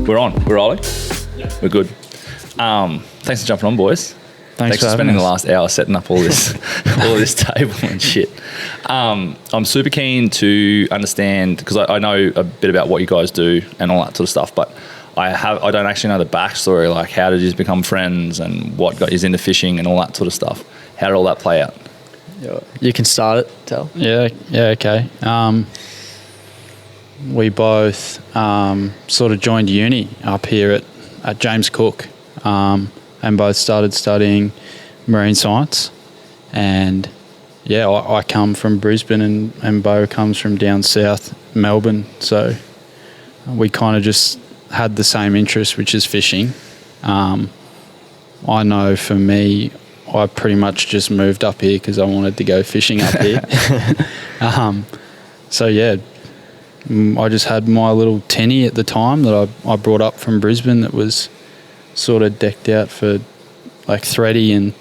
We're on. We're rolling. Yeah. We're good. Thanks for jumping on, boys. Thanks for spending the last hour setting up all this, all this table and shit. I'm super keen to understand, because I know a bit about what you guys do and all that sort of stuff, but I don't actually know the backstory. Like, how did you become friends and what got you into fishing and all that sort of stuff? How did all that play out? You can start it, Tal. Yeah, okay. We both sort of joined uni up here at James Cook, and both started studying marine science. And yeah, I come from Brisbane and Beau comes from down south, Melbourne. So we kind of just had the same interest, which is fishing. I know for me, I pretty much just moved up here because I wanted to go fishing up here. So yeah, I just had my little tinny at the time that I brought up from Brisbane that was sort of decked out for like thready and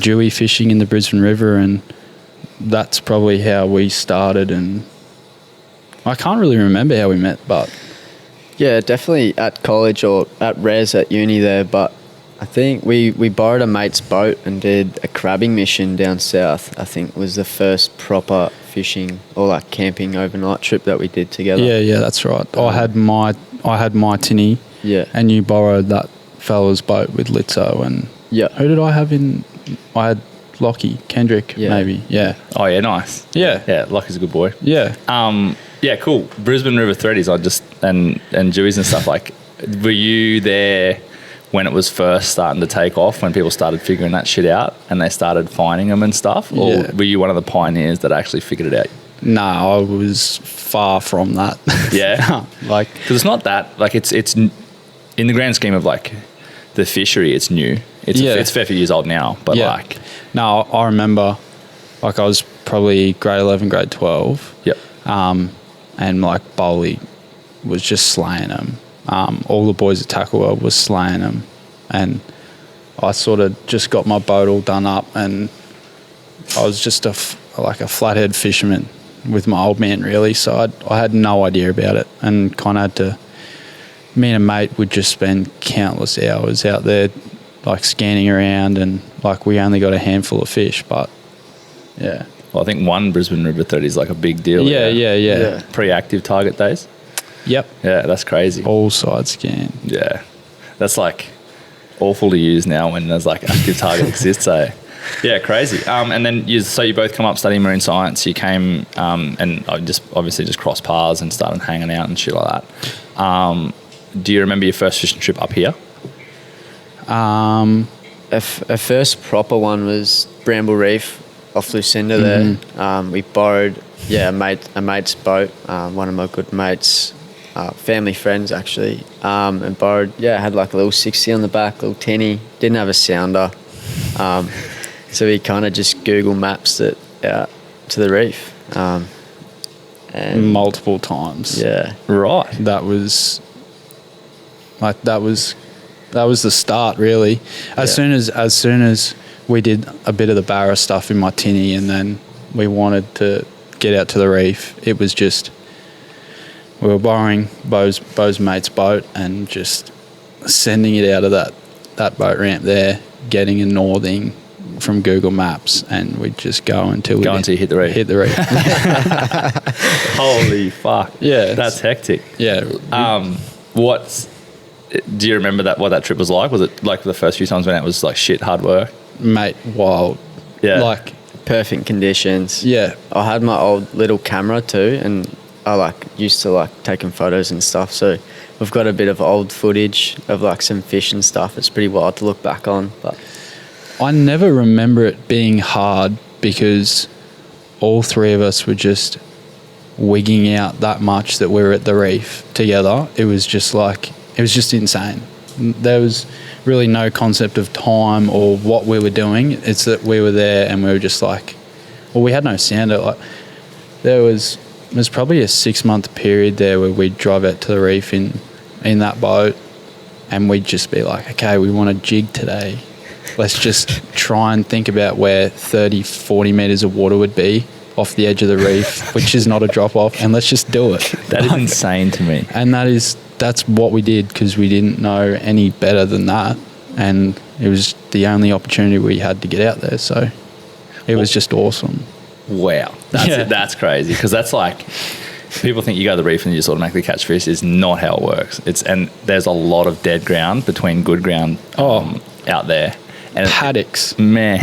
dewy fishing in the Brisbane River, and that's probably how we started. And I can't really remember how we met, but yeah, definitely at college or at res at uni there. But I think we borrowed a mate's boat and did a crabbing mission down south. I think was the first proper fishing or like camping overnight trip that we did together. Yeah, that's right. I had my tinny. Yeah, and you borrowed that fella's boat with Litzo, and who did I have in? I had Lockie Kendrick, maybe. Yeah. Oh yeah, nice. Yeah. Lockie's a good boy. Yeah. Yeah, cool. Brisbane River threadies, and Jewies and stuff. Like, were you there when it was first starting to take off, when people started figuring that shit out and they started finding them and stuff? Or were you one of the pioneers that actually figured it out? No, I was far from that. Yeah? Like, because it's not that, like, it's in the grand scheme of, like, the fishery, it's new. It's a fair few years old now, but like... No, I remember, like, I was probably grade 11, grade 12. Yep. And, like, Bowley was just slaying them. All the boys at Tackle World was slaying them, and I sort of just got my boat all done up, and I was just a flathead fisherman with my old man, really. So I had no idea about it, and kind of had to. Me and a mate would just spend countless hours out there, like scanning around, and like we only got a handful of fish, but yeah. Well, I think one Brisbane River 30 is like a big deal. Yeah. Pre-active target days. Yep. Yeah, that's crazy. All side scan. Yeah. That's like awful to use now when there's like active target exists, eh? Yeah, crazy. And then you both come up studying marine science. You came and obviously just crossed paths and started hanging out and shit like that. Do you remember your first fishing trip up here? A first proper one was Bramble Reef off Lucinda there. We borrowed a mate's boat, one of my good mates, family friends actually, and borrowed, had like a little 60 on the back, little tinny, didn't have a sounder. So we kind of just Google Maps it out to the reef. And multiple times. Yeah. Right. That was the start, really. As soon as we did a bit of the Barra stuff in my tinny, and then we wanted to get out to the reef, it was just we were borrowing Beau's mate's boat and just sending it out of that boat ramp there, getting a northing from Google Maps, and we'd just go until you hit the reef. Hit the reef. Holy fuck! Yeah, that's hectic. Yeah. Do you remember what that trip was like? Was it like the first few times when it was like shit hard work? Mate, wild. Yeah. Like perfect conditions. Yeah. I had my old little camera too, and I used to taking photos and stuff. So we've got a bit of old footage of some fish and stuff. It's pretty wild to look back on. But I never remember it being hard because all three of us were just wigging out that much that we were at the reef together. It was just insane. There was really no concept of time or what we were doing. It's that we were there and we were just we had no sounder. There was probably a 6-month period there where we'd drive out to the reef in that boat, and we'd just be like, okay, we want to jig today. Let's just try and think about where 30, 40 metres of water would be off the edge of the reef, which is not a drop off, and let's just do it. That is insane to me. And that's what we did, because we didn't know any better than that, and it was the only opportunity we had to get out there. So it was just awesome. Wow, that's crazy, because that's like, people think you go to the reef and you just automatically catch fish. It's not how it works. And there's a lot of dead ground between good ground out there. And paddocks, man.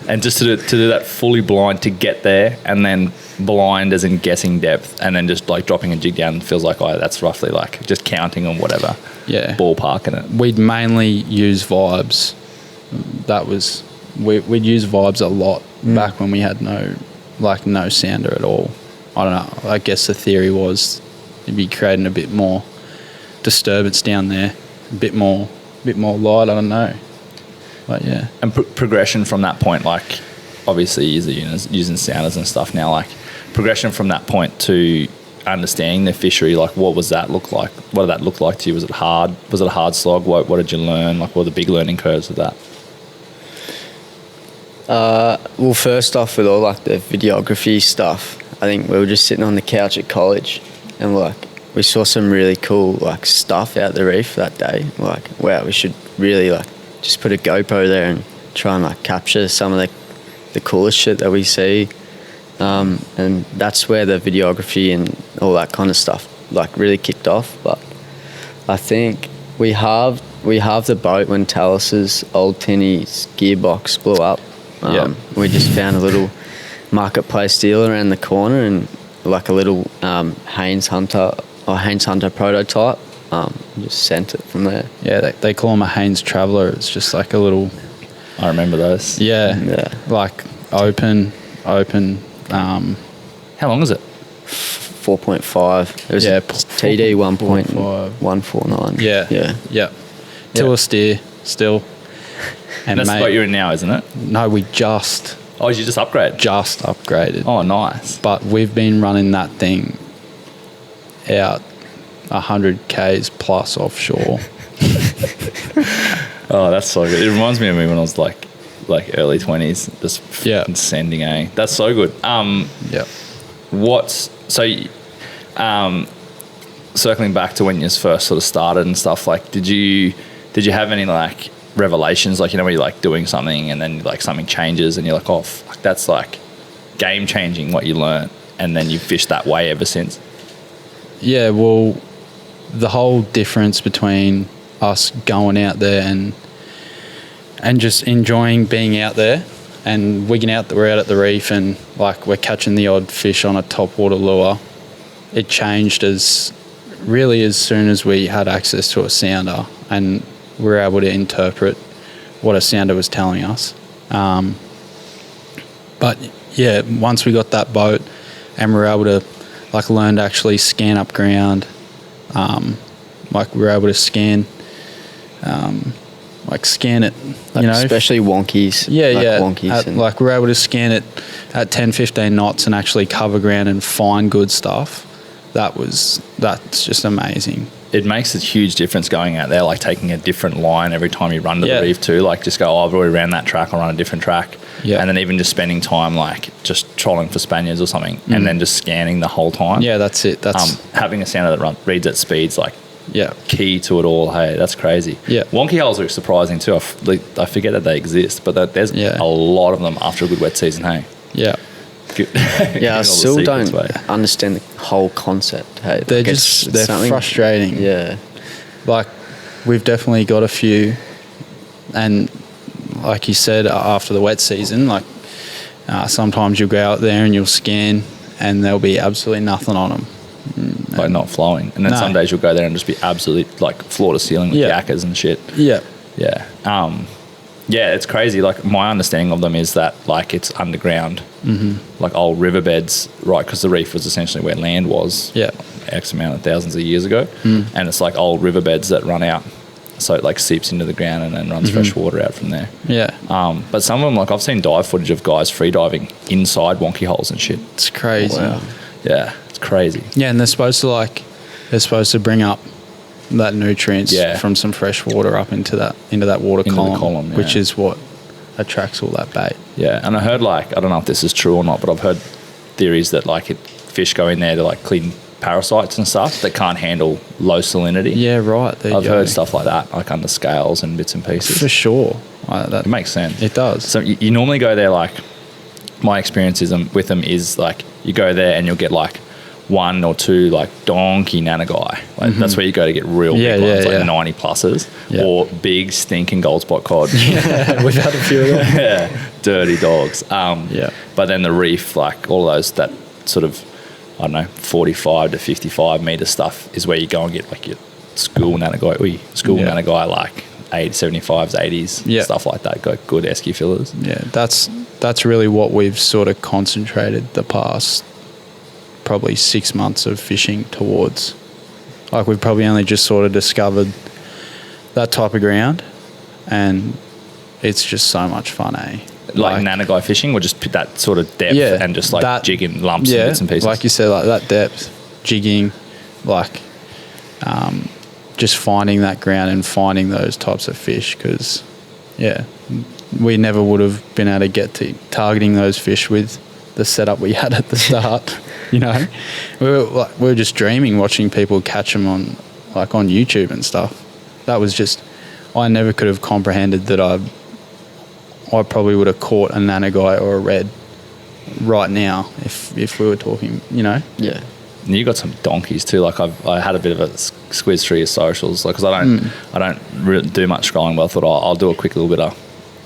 And just to do that fully blind, to get there, and then blind as in guessing depth, and then just like dropping a jig down feels like, oh, that's roughly like just counting on whatever. Yeah. Ballparking it. We'd mainly use vibes. That was, we'd use vibes a lot back when we had no sounder at all. I don't know. I guess the theory was you'd be creating a bit more disturbance down there, a bit more light. I don't know, but yeah. And progression from that point, like obviously using sounders and stuff now. Like progression from that point to understanding the fishery. Like what was that look like? What did that look like to you? Was it hard? Was it a hard slog? What did you learn? Like what were the big learning curves of that? Well, first off, with all like the videography stuff, I think we were just sitting on the couch at college, and like we saw some really cool like stuff out the reef that day. Like, wow, we should really like just put a GoPro there and try and like capture some of the coolest shit that we see. And that's where the videography and all that kind of stuff like really kicked off. But I think we halved the boat when Tallis's old Tinny's gearbox blew up. We just found a little marketplace deal around the corner, and like a little Haynes Hunter prototype. Just sent it from there. Yeah, they call them a Haynes Traveller. It's just like a little. I remember those. Yeah. Like open. How long is it? 4.5. It was TD 1.149. Yeah. Till a steer still. And that's what you're in now, isn't it? No, we just. Oh, you just upgraded? Just upgraded. Oh, nice. But we've been running that thing out 100 Ks plus offshore. Oh, that's so good. It reminds me of me when I was like early 20s, just sending a. That's so good. Circling back to when you first sort of started and stuff, like did you have any like revelations, like, you know, when you're like doing something and then like something changes and you're like, oh fuck, that's like game changing what you learned, and then you fished that way ever since? Yeah, well, the whole difference between us going out there and just enjoying being out there and wigging out that we're out at the reef and like we're catching the odd fish on a topwater lure, it changed as soon as we had access to a sounder and we were able to interpret what a sounder was telling us. But yeah, once we got that boat and we were able to like learn to actually scan up ground, like we were able to scan it, like, you know, especially wonkies. Wonkies. Like we're able to scan it at 10-15 knots and actually cover ground and find good stuff. That's just amazing. It makes a huge difference going out there, like taking a different line every time you run to the reef too. Like just go, oh, I've already ran that track, I'll run a different track. Yeah. And then even just spending time like just trolling for Spaniards or something and then just scanning the whole time. Yeah, that's it. That's having a sounder that reads at speeds like key to it all. Hey, that's crazy. Yeah. Wonky holes are surprising too. I forget that they exist, but there's a lot of them after a good wet season, hey? Yeah. I still don't understand the whole concept. Hey, they're frustrating. Yeah, like we've definitely got a few, and like you said, after the wet season, like sometimes you'll go out there and you'll scan, and there'll be absolutely nothing on them, like not flowing. And then some days you'll go there and just be absolutely like floor to ceiling with yakkers and shit. Yeah. Yeah, it's crazy. Like my understanding of them is that like it's underground, like old riverbeds, right? Because the reef was essentially where land was, X amount of thousands of years ago, and it's like old riverbeds that run out, so it like seeps into the ground and then runs fresh water out from there. Yeah. But some of them, like I've seen dive footage of guys free diving inside wonky holes and shit. It's crazy. Wow. Yeah, it's crazy. Yeah, and they're supposed to bring up that nutrients from some fresh water up into that water column, which is what attracts all that bait. Yeah, and I heard, like, I don't know if this is true or not, but I've heard theories that like fish go in there to like clean parasites and stuff that can't handle low salinity. Yeah, right. I've heard stuff like that, like under scales and bits and pieces. For sure. It makes sense. It does. So you normally go there, like, my experience with them is like you go there and you'll get like 1 or 2 like donkey nanagai. Like that's where you go to get real big ones, like 90 pluses, or big stinking gold spot cod. Yeah, we've had a few of them. Yeah, dirty dogs. But then the reef, like all those that sort of, I don't know, 45 to 55 metre stuff is where you go and get like your school nanagai, nanagai, like 75s, 80s, stuff like that. Got good esky fillers. Yeah, that's really what we've sort of concentrated the past probably 6 months of fishing towards. Like we've probably only just sort of discovered that type of ground, and it's just so much fun, eh? Like nanagai fishing, or just that sort of depth and just like that, jigging lumps and bits and pieces? Like you said, like that depth, jigging, like just finding that ground and finding those types of fish, because, we never would have been able to get to targeting those fish with the setup we had at the start. You know, we were just dreaming watching people catch them on YouTube and stuff. That was just, I never could have comprehended that I probably would have caught a nanagai or a red right now if we were talking, you know. Yeah. And you got some donkeys too. Like I had a bit of a squiz through your socials, like, because I don't really do much scrolling, but I thought I'll do a quick little bit of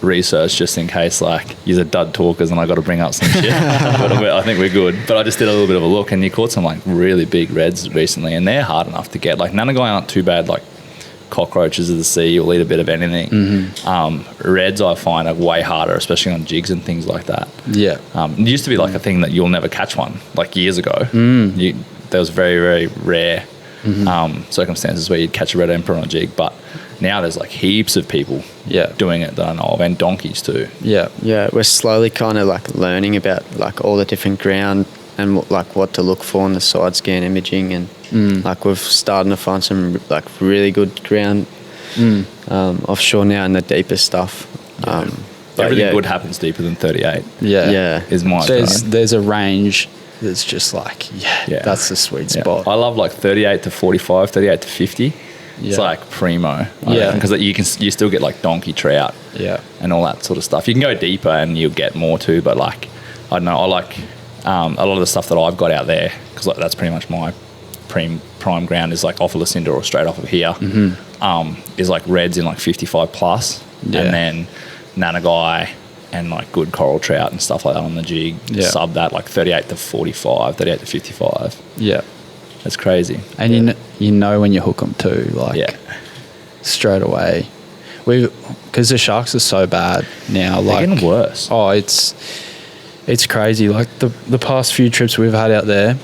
research just in case, like, you're the dud talkers and I got to bring up some shit. But I think we're good. But I just did a little bit of a look, and you caught some like really big reds recently, and they're hard enough to get. Like nanagai aren't too bad. Like cockroaches of the sea, you'll eat a bit of anything. Reds I find are way harder, especially on jigs and things like that. Yeah. It used to be like a thing that you'll never catch one, like years ago. There was very, very rare circumstances where you'd catch a red emperor on a jig, but now there's like heaps of people doing it that I know of, and donkeys too. Yeah, we're slowly kind of like learning about like all the different ground and like what to look for in the side scan imaging, and like we've started to find some like really good ground offshore now in the deeper stuff. Everything good happens deeper than 38. Is my opinion. There's a range that's just like that's the sweet spot. I love like 38 to 45, 38 to 50. It's like primo, because you still get like donkey trout, and all that sort of stuff. You can go deeper and you'll get more too, but like, I don't know, I like a lot of the stuff that I've got out there, because like, that's pretty much my prime ground, is like off of Lucinda or straight off of here. Is like reds in like 55 plus, and then nanagai and like good coral trout and stuff like that on the jig. Sub that, like 38 to 45, 38 to 55. That's crazy. And you know when you hook them too, like straight away. Because the sharks are so bad now. They're like, getting worse. Oh, it's crazy. Like the past few trips we've had out there,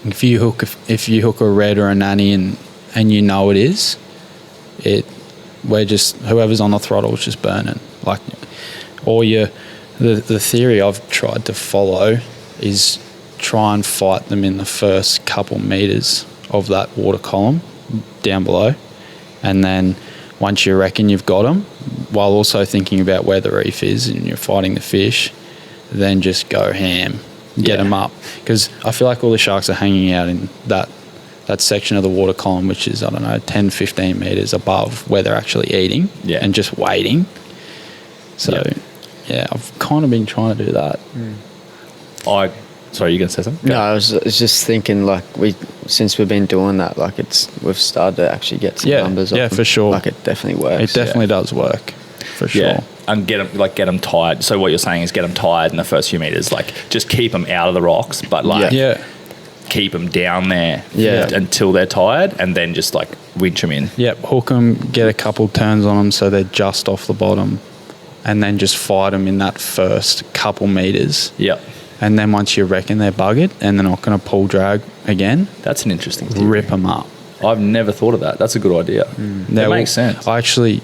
if you hook a red or a nanny and you know it is, we're just, whoever's on the throttle is just burning. Like, or the theory I've tried to follow is try and fight them in the first couple meters of that water column down below, and then once you reckon you've got them, while also thinking about where the reef is and you're fighting the fish, then just go ham, get them up, because I feel like all the sharks are hanging out in that section of the water column, which is, I don't know, 10, 15 meters above where they're actually eating, and just waiting. So I've kind of been trying to do that. Sorry, you gonna say something? No, I was just thinking, like, since we've been doing that, like, we've started to actually get some numbers. Yeah, for sure. Like, it definitely works. It definitely does work, for sure. Yeah, and get them tired. So what you're saying is get them tired in the first few meters. Like, just keep them out of the rocks, but like, keep them down there until they're tired, and then just like winch them in. Yep, hook them, get a couple turns on them so they're just off the bottom, and then just fight them in that first couple meters. Yep. And then once you reckon they're buggered and they're not going to pull drag again, that's an interesting theory. Rip them up. I've never thought of that. That's a good idea. That makes sense. It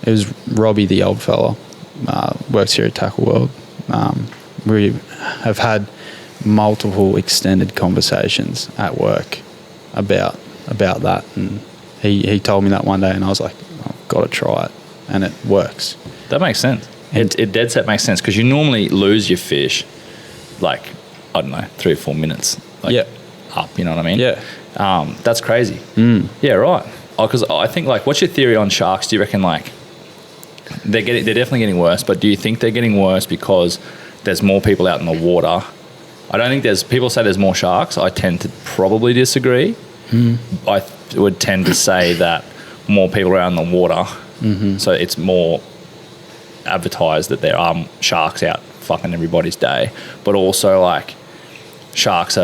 was Robbie, the old fella, works here at Tackle World. We have had multiple extended conversations at work about that, and he told me that one day, and I was like, I've got to try it, and it works. That makes sense. It dead set makes sense, because you normally lose your fish like I don't know, 3 or 4 minutes. Like, Yeah. up, you know what I mean? Yeah. That's crazy. Yeah, right. Because I think, like, what's your theory on sharks? Do you reckon, like, they're definitely getting worse, but do you think they're getting worse because there's more people out in the water? I don't think people say there's more sharks. I tend to probably disagree. I would tend to say that more people are out in the water, so it's more advertised that there are sharks out fucking everybody's day. But also, like, sharks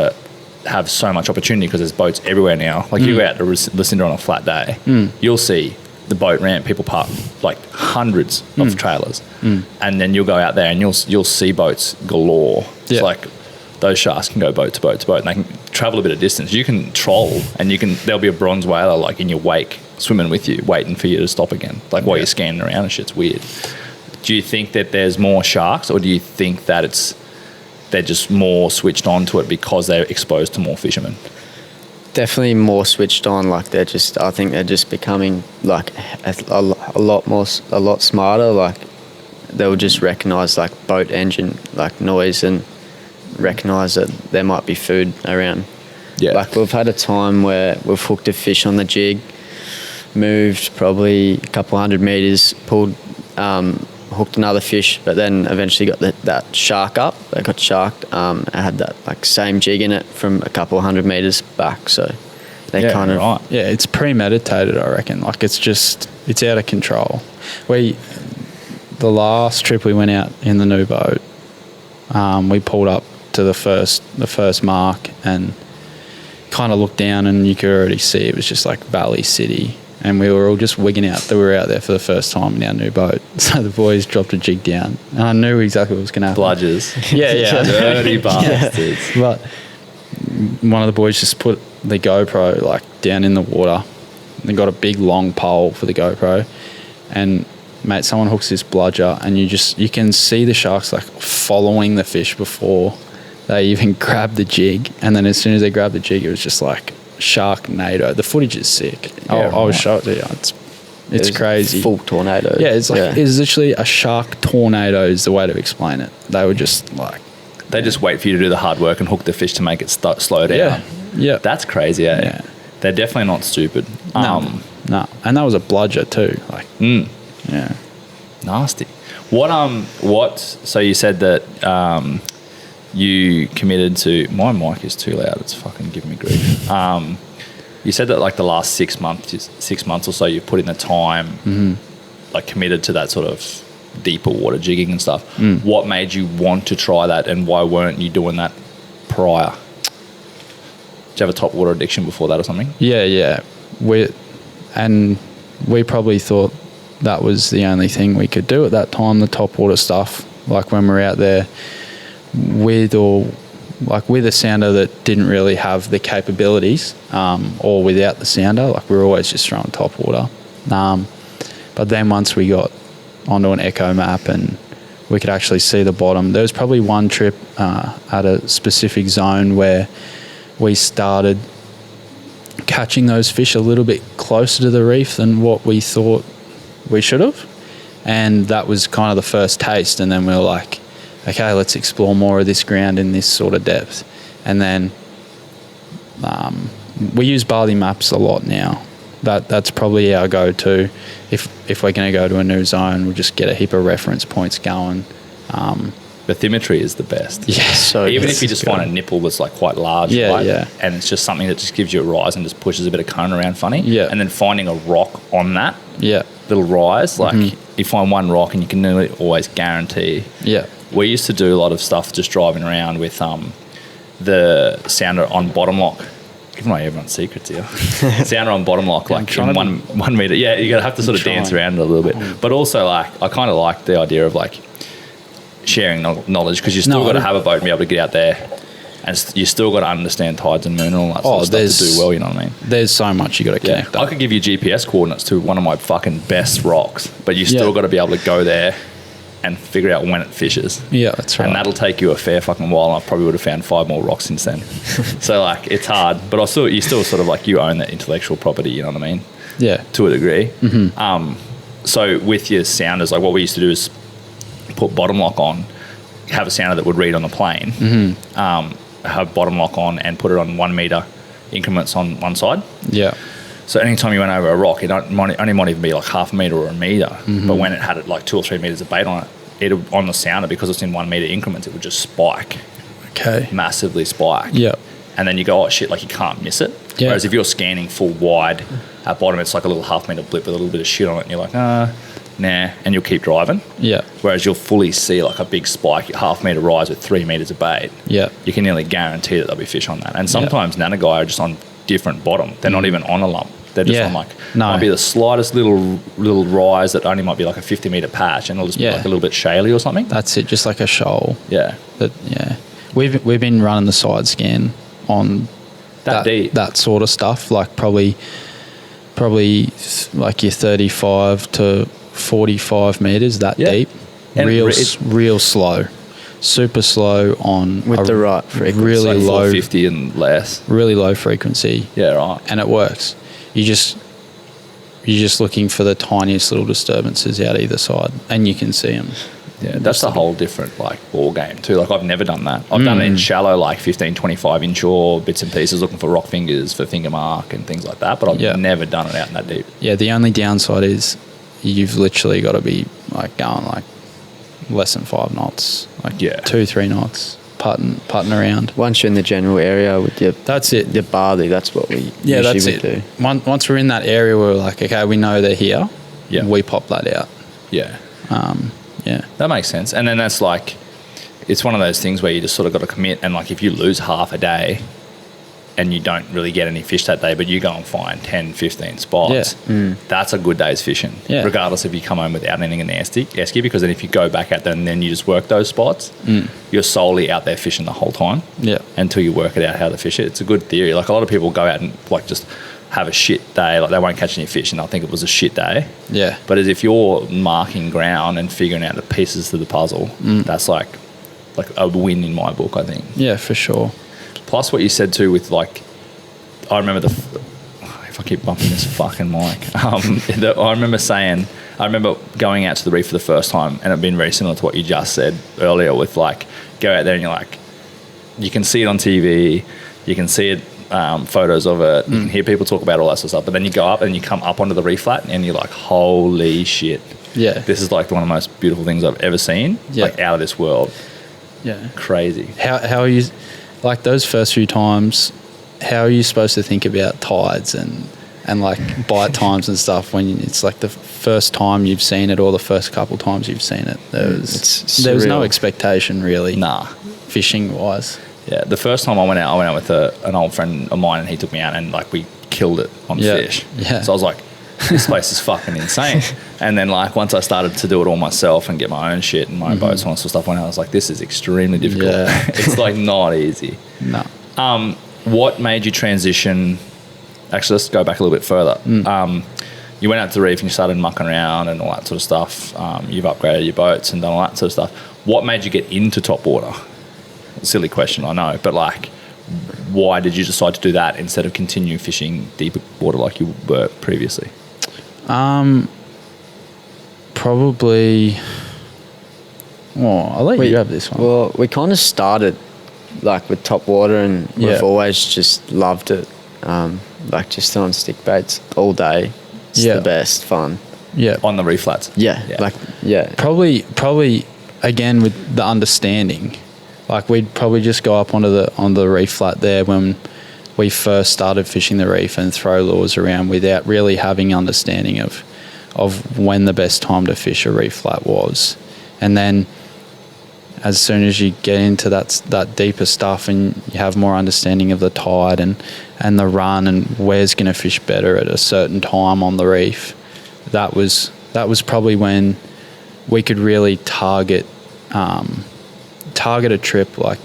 have so much opportunity because there's boats everywhere now. Like, you go out to Lucinda on a flat day, you'll see the boat ramp, people park like hundreds of trailers, and then you'll go out there and you'll see boats galore. Yeah. It's like those sharks can go boat to boat to boat, and they can travel a bit of distance. You can troll, and there'll be a bronze whaler like in your wake swimming with you, waiting for you to stop again, like while you're scanning around and shit's weird. Do you think that there's more sharks, or do you think that they're just more switched on to it because they're exposed to more fishermen? Definitely more switched on. Like, I think they're just becoming like a lot smarter. Like, they'll just recognise like boat engine like noise and recognise that there might be food around. Yeah. Like, we've had a time where we've hooked a fish on the jig, moved probably a couple 100 metres, pulled, hooked another fish, but then eventually got that shark up. They got sharked. It had that like same jig in it from a couple 100 metres back. So they kind of right. Yeah, it's premeditated, I reckon. Like, it's out of control. The last trip we went out in the new boat, we pulled up to the first mark and kind of looked down, and you could already see it was just like Valley City, and we were all just wigging out that we were out there for the first time in our new boat. So the boys dropped a jig down, and I knew exactly what was going to happen. Bludgers. Yeah. Dirty bastards. But one of the boys just put the GoPro like down in the water. They got a big long pole for the GoPro, and mate, someone hooks this bludger, and you can see the sharks like following the fish before they even grab the jig. And then as soon as they grab the jig, it was just like Sharknado. The footage is sick. I'll show it to you. It's crazy. Full tornado. Yeah, it's like it's literally a shark tornado is the way to explain it. They were just like, they just wait for you to do the hard work and hook the fish to make it slow down. Yeah. That's crazy, eh? Yeah. They're definitely not stupid. No. And that was a bludger too. Like, yeah. Nasty. So you said that you committed to, my mic is too loud, it's fucking giving me grief. You said that like the last 6 months or so you've put in the time, like committed to that sort of deeper water jigging and stuff. What made you want to try that, and why weren't you doing that prior? Did you have a top water addiction before that or something? Yeah. We probably thought that was the only thing we could do at that time, the top water stuff. Like when we're out there with a sounder that didn't really have the capabilities, or without the sounder, like we were always just throwing top water. But then once we got onto an echo map and we could actually see the bottom, there was probably one trip at a specific zone where we started catching those fish a little bit closer to the reef than what we thought we should have. And that was kind of the first taste. And then we were like, okay, let's explore more of this ground in this sort of depth. And then we use Bali maps a lot now. That's probably our go-to. If we're going to go to a new zone, we'll just get a heap of reference points going. Bathymetry is the best. Yeah, so even if you just find a nipple that's like quite large, and it's just something that just gives you a rise and just pushes a bit of cone around funny, and then finding a rock on that little rise, like you find one rock and you can nearly always guarantee. We used to do a lot of stuff just driving around with the sounder on bottom lock. Giving away everyone's secrets here. Sounder on bottom lock, like in 1 meter. Yeah, you're gonna have to sort of dance around it a little bit, but also like I kind of like the idea of like sharing knowledge, because you still got to have a boat and be able to get out there, and you still got to understand tides and moon and all that sort of stuff to do well, you know what I mean? There's so much you got to connect up. I could give you GPS coordinates to one of my fucking best rocks, but you still got to be able to go there and figure out when it fishes. Yeah, that's right. And that'll take you a fair fucking while, and I probably would have found 5 more rocks since then. So like it's hard, but you still sort of like you own that intellectual property, you know what I mean? Yeah. To a degree. So with your sounders, like what we used to do is put bottom lock on, have a sounder that would read on the plane, have bottom lock on and put it on 1 metre increments on one side. Yeah. So anytime you went over a rock, it only might even be like half a metre or a metre. But when it had like 2 or 3 metres of bait on it, on the sounder, because it's in 1 metre increments, it would just spike. Okay. Massively spike. Yeah. And then you go, oh shit, like you can't miss it. Yeah. Whereas if you're scanning full wide at bottom, it's like a little half metre blip with a little bit of shit on it, and you're like, nah, and you'll keep driving. Yeah. Whereas you'll fully see like a big spike, half metre rise with 3 metres of bait. Yeah. You can nearly guarantee that there'll be fish on that. And sometimes Nanagai are just on different bottom. They're not even on a lump. They're just on like, might be the slightest little rise that only might be like a 50 metre patch, and it'll just be like a little bit shaly or something. That's it, just like a shoal. Yeah. But we've been running the side scan on that deep, that sort of stuff, like probably like your 35 to 45 metres that deep. And real slow. Super slow on with the right frequency. Really like low 450 and less. Really low frequency. Yeah, right. And it works. You're just looking for the tiniest little disturbances out either side, and you can see them. Yeah, that's a whole different like ball game too. Like I've never done that. I've done it in shallow, like 15, 25 inshore bits and pieces, looking for rock fingers, for finger mark and things like that. But I've never done it out in that deep. Yeah, the only downside is you've literally got to be like going like less than 5 knots, like 2-3 knots, putting around. Once you're in the general area with your your barley, that's what we usually would do. Once we're in that area, we're like, okay, we know they're here. Yeah, we pop that out. Yeah. Yeah, that makes sense. And then that's like, it's one of those things where you just sort of got to commit. And like, if you lose half a day and you don't really get any fish that day, but you go and find 10, 15 spots, that's a good day's fishing. Yeah. Regardless if you come home without anything in the esky, because then if you go back out there and then you just work those spots, you're solely out there fishing the whole time. Yeah. Until you work it out how to fish it. It's a good theory. Like a lot of people go out and like just have a shit day, like they won't catch any fish and they'll think it was a shit day. Yeah. But as if you're marking ground and figuring out the pieces to the puzzle, that's like a win in my book, I think. Yeah, for sure. Plus what you said too with like, I remember if I keep bumping this fucking mic, I remember going out to the reef for the first time, and it been very similar to what you just said earlier with like, go out there and you're like, you can see it on TV, you can see it, photos of it, you can hear people talk about all that sort of stuff, but then you go up and you come up onto the reef flat and you're like, holy shit. Yeah. This is like one of the most beautiful things I've ever seen. Yeah. Like out of this world. Yeah. Crazy. How are you, like those first few times, how are you supposed to think about tides and like bite times and stuff when it's like the first time you've seen it or the first couple times you've seen it? There was no expectation really. Nah. Fishing wise. Yeah, the first time I went out with an old friend of mine, and he took me out, and like we killed it on fish. Yeah. So I was like, this place is fucking insane. And then like once I started to do it all myself and get my own shit and my own boats and all that sort of stuff, when I was like, this is extremely difficult. Yeah. It's like not easy. No. What made you transition? Actually, let's go back a little bit further. You went out to the reef and you started mucking around and all that sort of stuff. You've upgraded your boats and done all that sort of stuff. What made you get into top water? Silly question, I know, but like, why did you decide to do that instead of continue fishing deeper water like you were previously? Probably. I'll let you have this one. Well, we kind of started like with top water, and we've always just loved it. Like just on stick baits all day. It's the best fun. Yeah, on the reef flats. Yeah. Probably again with the understanding. Like we'd probably just go up on the reef flat there when we first started fishing the reef and throw lures around without really having understanding of when the best time to fish a reef flat was. And then as soon as you get into that deeper stuff and you have more understanding of the tide and the run and where's going to fish better at a certain time on the reef, that was probably when we could really target a trip like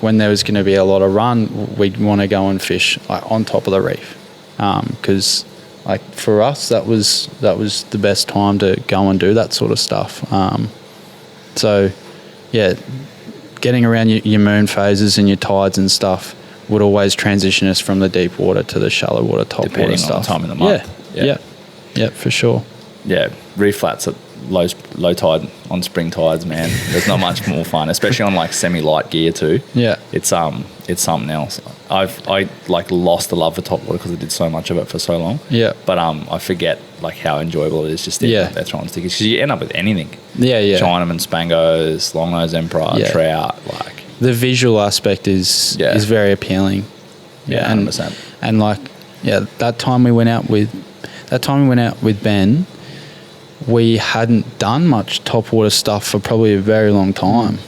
when there was going to be a lot of run, we'd want to go and fish like on top of the reef, because like for us that was the best time to go and do that sort of stuff. So yeah, getting around your moon phases and your tides and stuff would always transition us from the deep water to the shallow water top water stuff. Depending on the time in the month. Yeah, for sure. Yeah, reef flats low tide on spring tides, man. There's not much more fun, especially on like semi-light gear too. Yeah. It's something else. I like lost the love for top water because I did so much of it for so long. Yeah. But I forget like how enjoyable it is just standing up there throwing stickies, because you end up with anything. Yeah, yeah. Chinaman, spangos, longnose emperor, trout, like the visual aspect is very appealing. Yeah, 100%. And like, that time we went out with Ben, we hadn't done much topwater stuff for probably a very long time.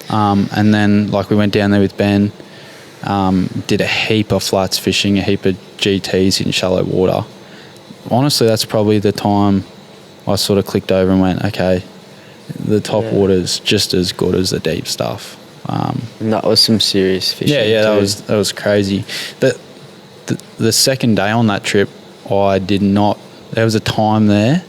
And then like we went down there with Ben, did a heap of flats fishing, a heap of GTs in shallow water. Honestly, that's probably the time I sort of clicked over and went, okay, the top water's just as good as the deep stuff. And that was some serious fishing. That was crazy. The second day on that trip, there was a time there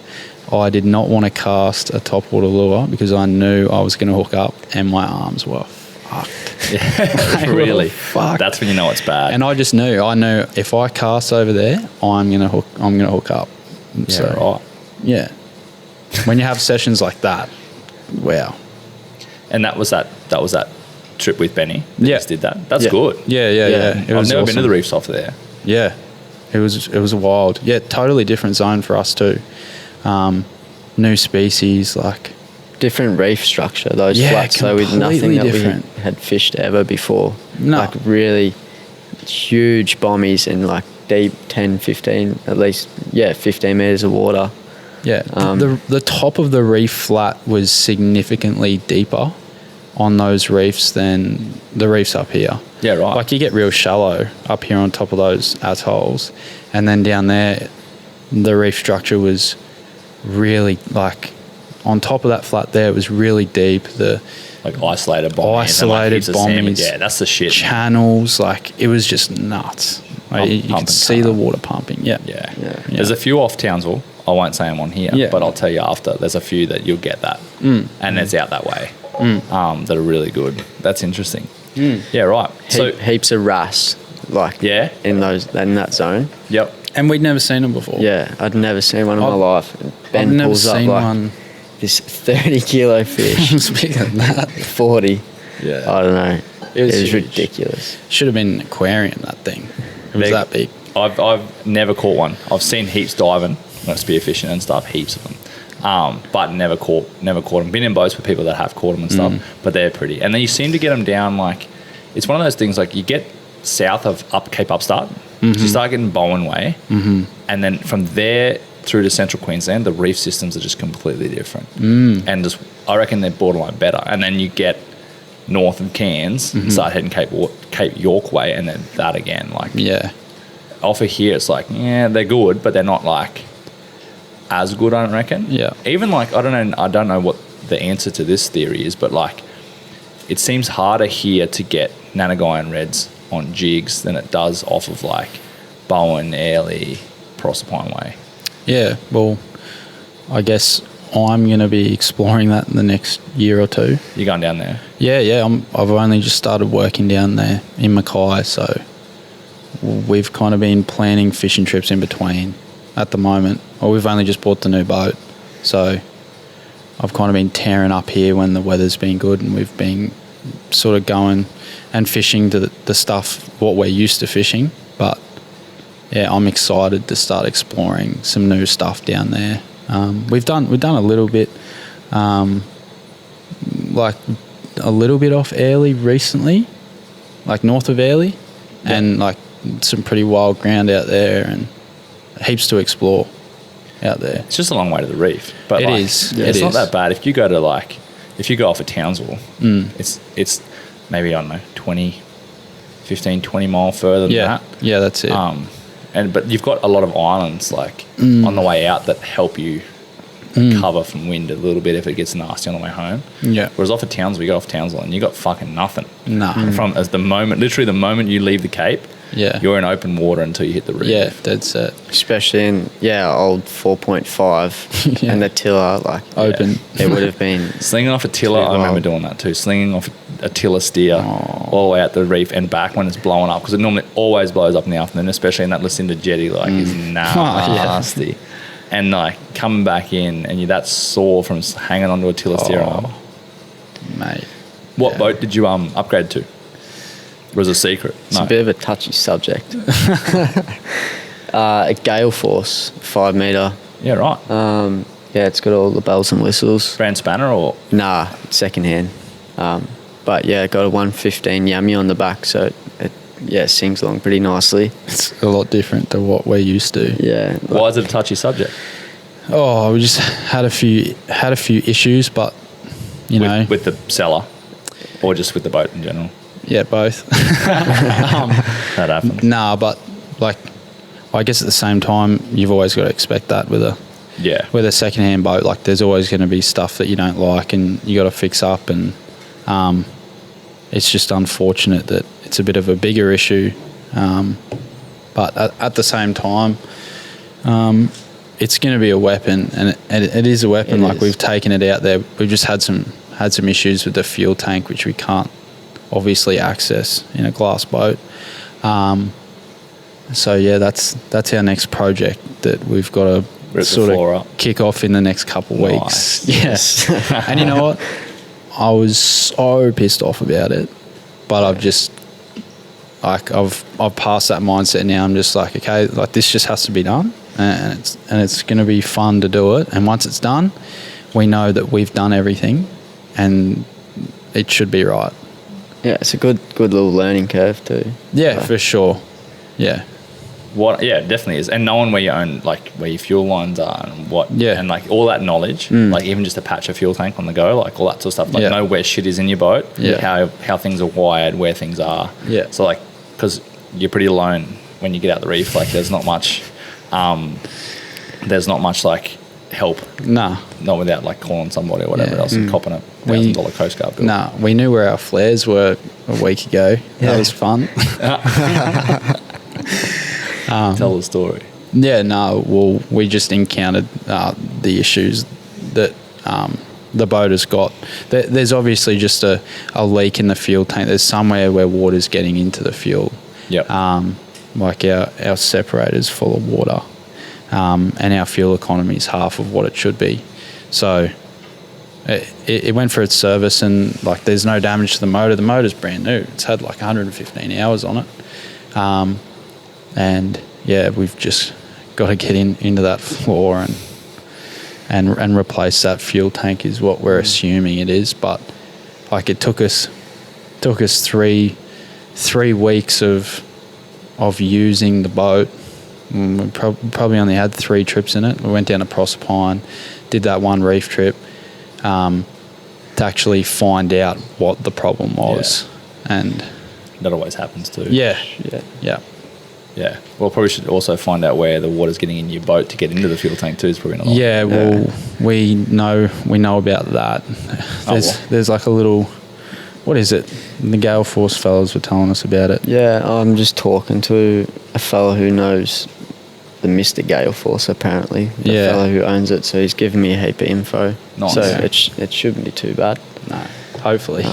I did not want to cast a topwater lure because I knew I was going to hook up and my arms were fucked. Yeah, really? Fucked. That's when you know it's bad. And I knew if I cast over there, I'm going to hook up. Yeah, right. Yeah. When you have sessions like that, wow. And that was that trip with Benny. Yeah. Just did that. That's good. Yeah. I've never been to the reefs off there. Yeah. It was wild. Yeah, totally different zone for us too. New species, like different reef structure. Those flats, though, with nothing that different. we had fished ever before. No. Like really huge bommies and like deep 10, 15, at least 15 meters of water. Yeah, the top of the reef flat was significantly deeper on those reefs than the reefs up here. Yeah, right. Like you get real shallow up here on top of those atolls, and then down there, the reef structure was really like on top of that flat there. It was really deep. The like isolated bommies. Yeah, that's the shit. Channels, like it was just nuts. Like, you could see the water pumping. Yeah. There's a few off Townsville. I won't say them on here, but I'll tell you after. There's a few that you'll get that, and it's out that way. That are really good. That's interesting. Yeah, right. So heaps of wrasse, like in that zone. Yep. And we'd never seen them before. Yeah, I'd never seen one in my life. And Ben I've never pulls up seen like one. this 30 kilo fish. Bigger than that. 40. Yeah. I don't know. It was huge. ridiculous. Should have been an aquarium, that thing. It was that big. I've never caught one. I've seen heaps diving, like spearfishing and stuff, heaps of them. But never caught them. Been in boats with people that have caught them and stuff, but they're pretty. And then you seem to get them down like, it's one of those things like you get south of Cape Upstart, so you start getting Bowen Way, and then from there through to central Queensland, the reef systems are just completely different. And just, I reckon they're borderline better. And then you get north of Cairns, start heading Cape York Way, and then that again. Like, off of here, it's like, they're good, but they're not like as good, I don't reckon. Yeah. Even like, I don't know what the answer to this theory is, but like, it seems harder here to get Nanagai and Reds on jigs than it does off of like Bowen, Airlie, Proserpine Way. Yeah, well, I guess I'm going to be exploring that in the next year or two. You're going down there? Yeah. I've only just started working down there in Mackay, so we've kind of been planning fishing trips in between at the moment. Well, we've only just bought the new boat, so I've kind of been tearing up here when the weather's been good, and we've been sort of going and fishing to the stuff what we're used to fishing. But yeah, I'm excited to start exploring some new stuff down there. We've done a little bit, like a little bit off Airlie recently, like north of Airlie, and like some pretty wild ground out there and heaps to explore out there. It's just a long way to the reef, but it like, is. It's not that bad. If you go to like, if you go off of Townsville, it's maybe, I don't know, 15, 20 mile further than that. Yeah, that's it. But you've got a lot of islands like on the way out that help you cover from wind a little bit if it gets nasty on the way home. Yeah. Whereas off of Townsville, you go off Townsville and you got fucking nothing. Nah. Literally the moment you leave the Cape, you're in open water until you hit the reef. Yeah, dead set. Especially in old 4.5 and the tiller, like open. It would have been slinging off a tiller. I remember doing that too. Slinging off a tiller steer all the way out the reef and back when it's blowing up, because it normally always blows up in the afternoon, especially in that Lucinda jetty. Like, is nasty. and like coming back in, and you're that sore from hanging onto a tiller steer arm. Mate. What boat did you upgrade to? Or was it a secret? It's a bit of a touchy subject. A gale force, 5 metre. Yeah, right. Yeah, it's got all the bells and whistles. Brand spanner or? Nah, second hand. But yeah, got a 115 Yummy on the back, so it sings along pretty nicely. It's a lot different to what we're used to. Yeah. Why is it a touchy subject? Oh, we just had a few issues, but you know, with the seller, or just with the boat in general. Yeah, both. That happens. Nah, but like, I guess at the same time, you've always got to expect that with a second-hand boat. Like, there's always going to be stuff that you don't like, and you got to fix up. And it's just unfortunate that it's a bit of a bigger issue. But at the same time, it's going to be a weapon, and it is a weapon. Like, we've taken it out there. We've just had some issues with the fuel tank, which we can't obviously access in a glass boat. So yeah, that's our next project that we've got to sort of kick off in the next couple of weeks. Yes. And you know what? I was so pissed off about it, but I've just like I've passed that mindset now. I'm just like, okay, like this just has to be done, and it's going to be fun to do it. And once it's done, we know that we've done everything, and it should be right. Yeah, it's a good little learning curve too. Yeah, for sure. Yeah. Yeah, it definitely is. And knowing where your own, like where your fuel lines are and and like all that knowledge, like even just a patch of fuel tank on the go, like all that sort of stuff, like know where shit is in your boat, how things are wired, where things are. Yeah. So like, because you're pretty alone when you get out the reef, like there's not much like help. Nah. Not without like calling somebody or whatever else and copping a $1,000 Coast Guard bill. Nah, we knew where our flares were a week ago. That was fun. Tell the story. Yeah, no, well, we just encountered the issues that the boat has got. There's obviously just a leak in the fuel tank. There's somewhere where water's getting into the fuel. Yep. Like our separator's full of water, and our fuel economy is half of what it should be. So it went for its service, and like there's no damage to the motor. The motor's brand new. It's had like 115 hours on it. And yeah, we've just got to get into that floor and replace that fuel tank is what we're assuming it is. But like it took us 3 weeks of using the boat. We probably only had 3 trips in it. We went down to Proserpine, did that one reef trip to actually find out what the problem was. Yeah. And that always happens too. Yeah. Well, probably should also find out where the water's getting in your boat to get into the fuel tank too. Is probably not. Yeah, well, we know about that. There's like a little, what is it? The Gale Force fellas were telling us about it. Yeah, I'm just talking to a fella who knows the Mr. Gale Force apparently. The fella who owns it, so he's giving me a heap of info. Nice. So it shouldn't be too bad. No, hopefully.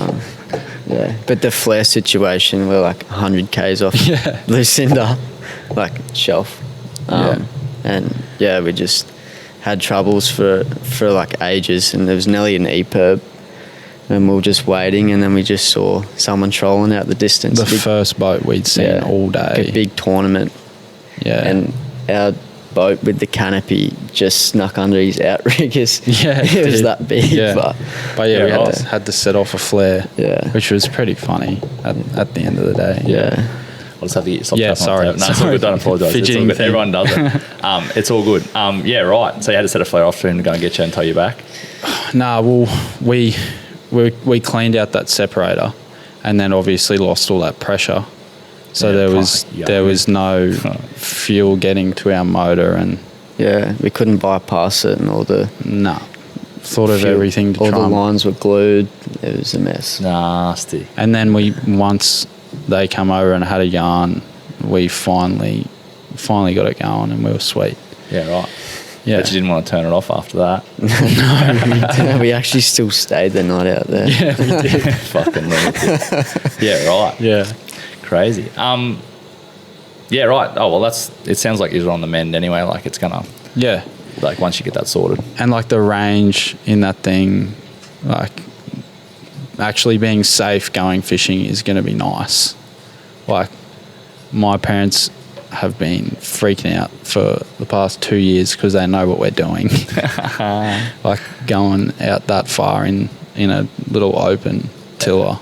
Yeah, but the flare situation, we're like 100 k's off Lucinda, like shelf. And yeah, we just had troubles for like ages, and there was nearly an EPIRB, and we were just waiting, and then we just saw someone trolling out the distance. The first boat we'd seen all day. A big tournament. Yeah. And our boat with the canopy just snuck under his outriggers. Yeah, it was that big. Yeah. But yeah, we had to set off a flare. Yeah, which was pretty funny at the end of the day. Yeah. I'll just have to stop. Yeah, sorry. No, it's all good. Don't apologise. It's all good. Everyone does it. It's all good. Yeah, right. So you had to set a flare off for him to go and get you and tow you back. Nah, well, we cleaned out that separator, and then obviously lost all that pressure. So there was no fuel getting to our motor, and we couldn't bypass it, and all the thought of everything to all try. All the lines were glued. It was a mess. Nasty. And then once they come over and had a yarn, we finally got it going, and we were sweet. Yeah, right. Yeah. But you didn't want to turn it off after that. No, we actually still stayed the night out there. Yeah, we did. Fucking lunatic. Yeah, right. Yeah. Crazy. Yeah, right. Oh well, it sounds like you're on the mend anyway. Like it's gonna. Yeah. like once you get that sorted. And like the range in that thing, like actually being safe going fishing is going to be nice. Like my parents have been freaking out for the past 2 years because they know what we're doing. Like going out that far in a little open tiller.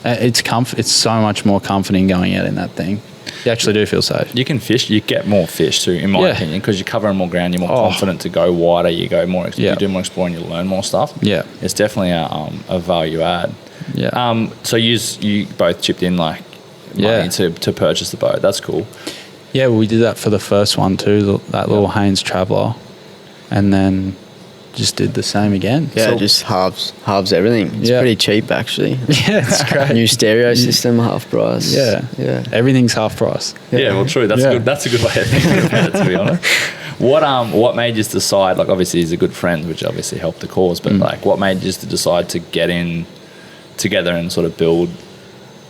It's so much more comforting going out in that thing. You actually do feel safe. You can fish. You get more fish too, in my opinion, because you're covering more ground. You're more confident to go wider. You go more. You do more exploring. You learn more stuff. Yeah, it's definitely a value add. Yeah. So you both chipped in like money to purchase the boat. That's cool. Yeah, well, we did that for the first one too. That little Haynes Traveller, and then just did the same again. Yeah, so just halves everything. It's pretty cheap actually. Yeah, it's great. New stereo system, half price. Yeah. Everything's half price. Yeah, well, true. That's good. That's a good way of thinking about it, to be honest. What made you decide? Like, obviously, he's a good friend, which obviously helped the cause. But like, what made you decide to get in together and sort of build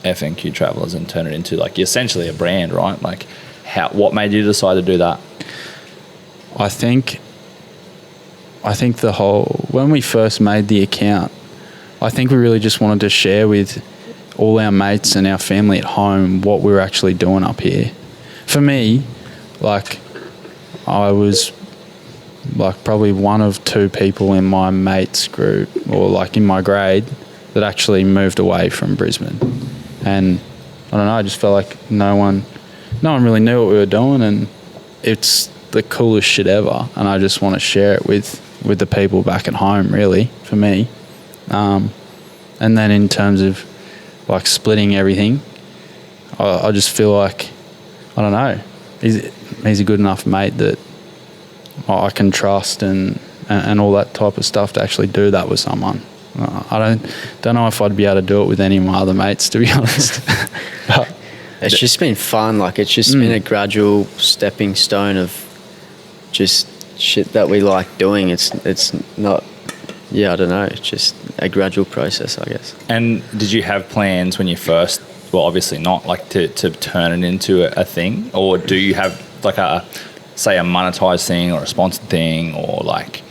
FNQ Travellers and turn it into like essentially a brand, right? Like, what made you decide to do that? I think when we first made the account, I think we really just wanted to share with all our mates and our family at home what we were actually doing up here. For me, like, I was like probably one of 2 people in my mates group or like in my grade that actually moved away from Brisbane. And I don't know, I just felt like no one really knew what we were doing, and it's the coolest shit ever, and I just want to share it with the people back at home, really, for me. And then in terms of like splitting everything, I just feel like, I don't know, he's a good enough mate that I can trust and all that type of stuff to actually do that with someone. I don't know if I'd be able to do it with any of my other mates, to be honest. But it's just been fun. Like, it's just been a gradual stepping stone of just shit that we like doing. It's not, I don't know, it's just a gradual process, I guess. And did you have plans when you first, well, obviously not, like to turn it into a thing? Or do you have like a monetized thing or a sponsored thing, or like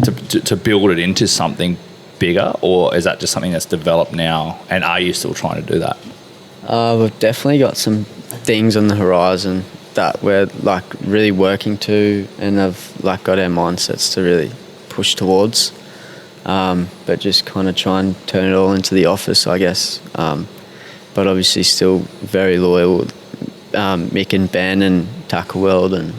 to build it into something bigger? Or is that just something that's developed now, and are you still trying to do that? We've definitely got some things on the horizon that we're like really working to, and have like got our mindsets to really push towards, but just kind of try and turn it all into the office, I guess. But obviously still very loyal with Mick and Ben and Tackle World and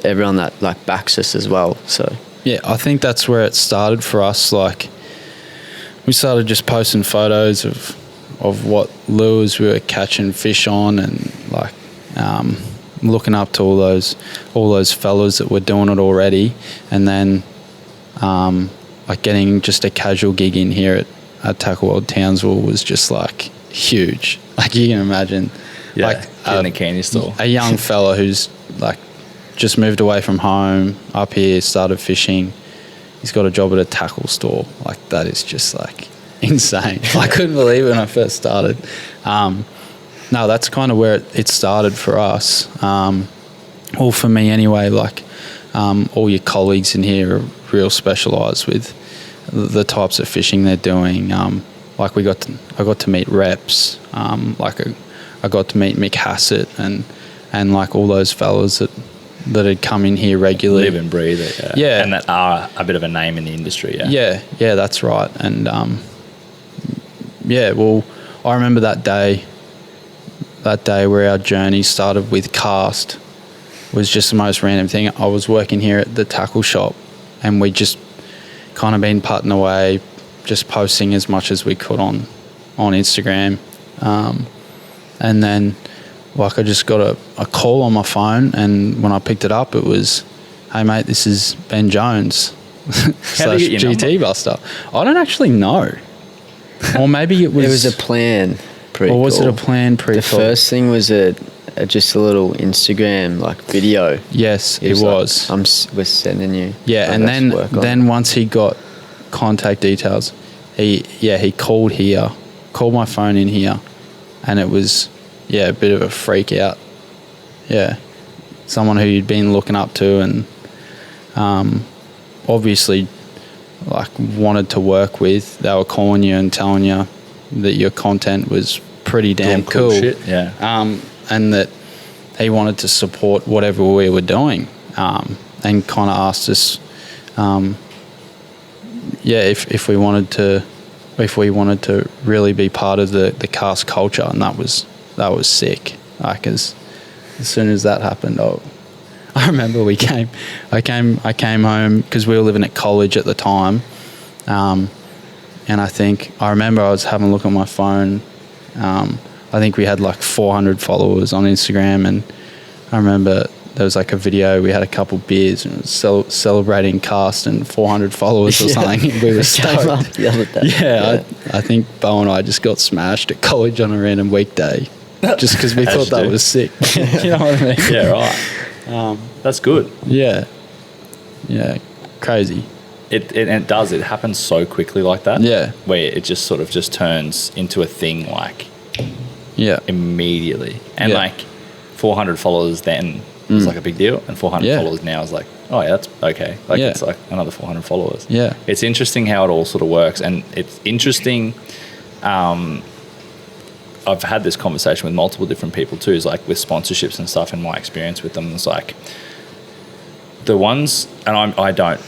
everyone that like backs us as well. So yeah, I think that's where it started for us. Like, we started just posting photos of what lures we were catching fish on, and like looking up to all those fellas that were doing it already, and then like getting just a casual gig in here at Tackle World Townsville was just like huge. Like, you can imagine, like in a candy store, a young fella who's like just moved away from home up here, started fishing. He's got a job at a tackle store. Like, that is just like insane. I couldn't believe it when I first started. No, that's kind of where it started for us. Or for me anyway, like all your colleagues in here are real specialised with the types of fishing they're doing. Like I got to meet reps. I got to meet Mick Hassett and like all those fellas that had come in here regularly. Live and breathe it, yeah. And that are a bit of a name in the industry, yeah. Yeah, that's right. And well, I remember that day where our journey started with cast was just the most random thing. I was working here at the tackle shop, and we just kind of been putting away, just posting as much as we could on Instagram. And then like I just got a call on my phone, and when I picked it up, it was, "Hey mate, this is Ben Jones / GT Buster." I don't actually know. Or maybe it was... It was a plan pre-call. Or was it a plan pre-call? The first thing was just a little Instagram like video. Yes, it was. Like, we're sending you. Yeah, and then once he got contact details, he called my phone in here, and it was... Yeah, a bit of a freak out. Yeah. someone who you'd been looking up to, and obviously like wanted to work with. They were calling you and telling you that your content was pretty damn cool. Shit. Yeah. And that he wanted to support whatever we were doing, and kind of asked us, if we wanted to really be part of the cast culture, and that was sick. Like as soon as that happened, I remember I came home because we were living at college at the time, and I remember I was having a look on my phone. I think we had like 400 followers on Instagram, and I remember there was like a video, we had a couple beers and it was celebrating cast and 400 followers or something. We were stoked. The other day. Yeah. I think Beau and I just got smashed at college on a random weekday just because we thought that was sick. You know what I mean? Yeah, right. That's good. Yeah. Crazy. It does. It happens so quickly like that. Yeah. Where it just sort of just turns into a thing like immediately. And like 400 followers then was like a big deal, and 400 followers now is like, oh yeah, that's okay. Like it's like another 400 followers. Yeah. It's interesting how it all sort of works, and it's interesting. I've had this conversation with multiple different people too, is like with sponsorships and stuff, and my experience with them is like the ones, and I don't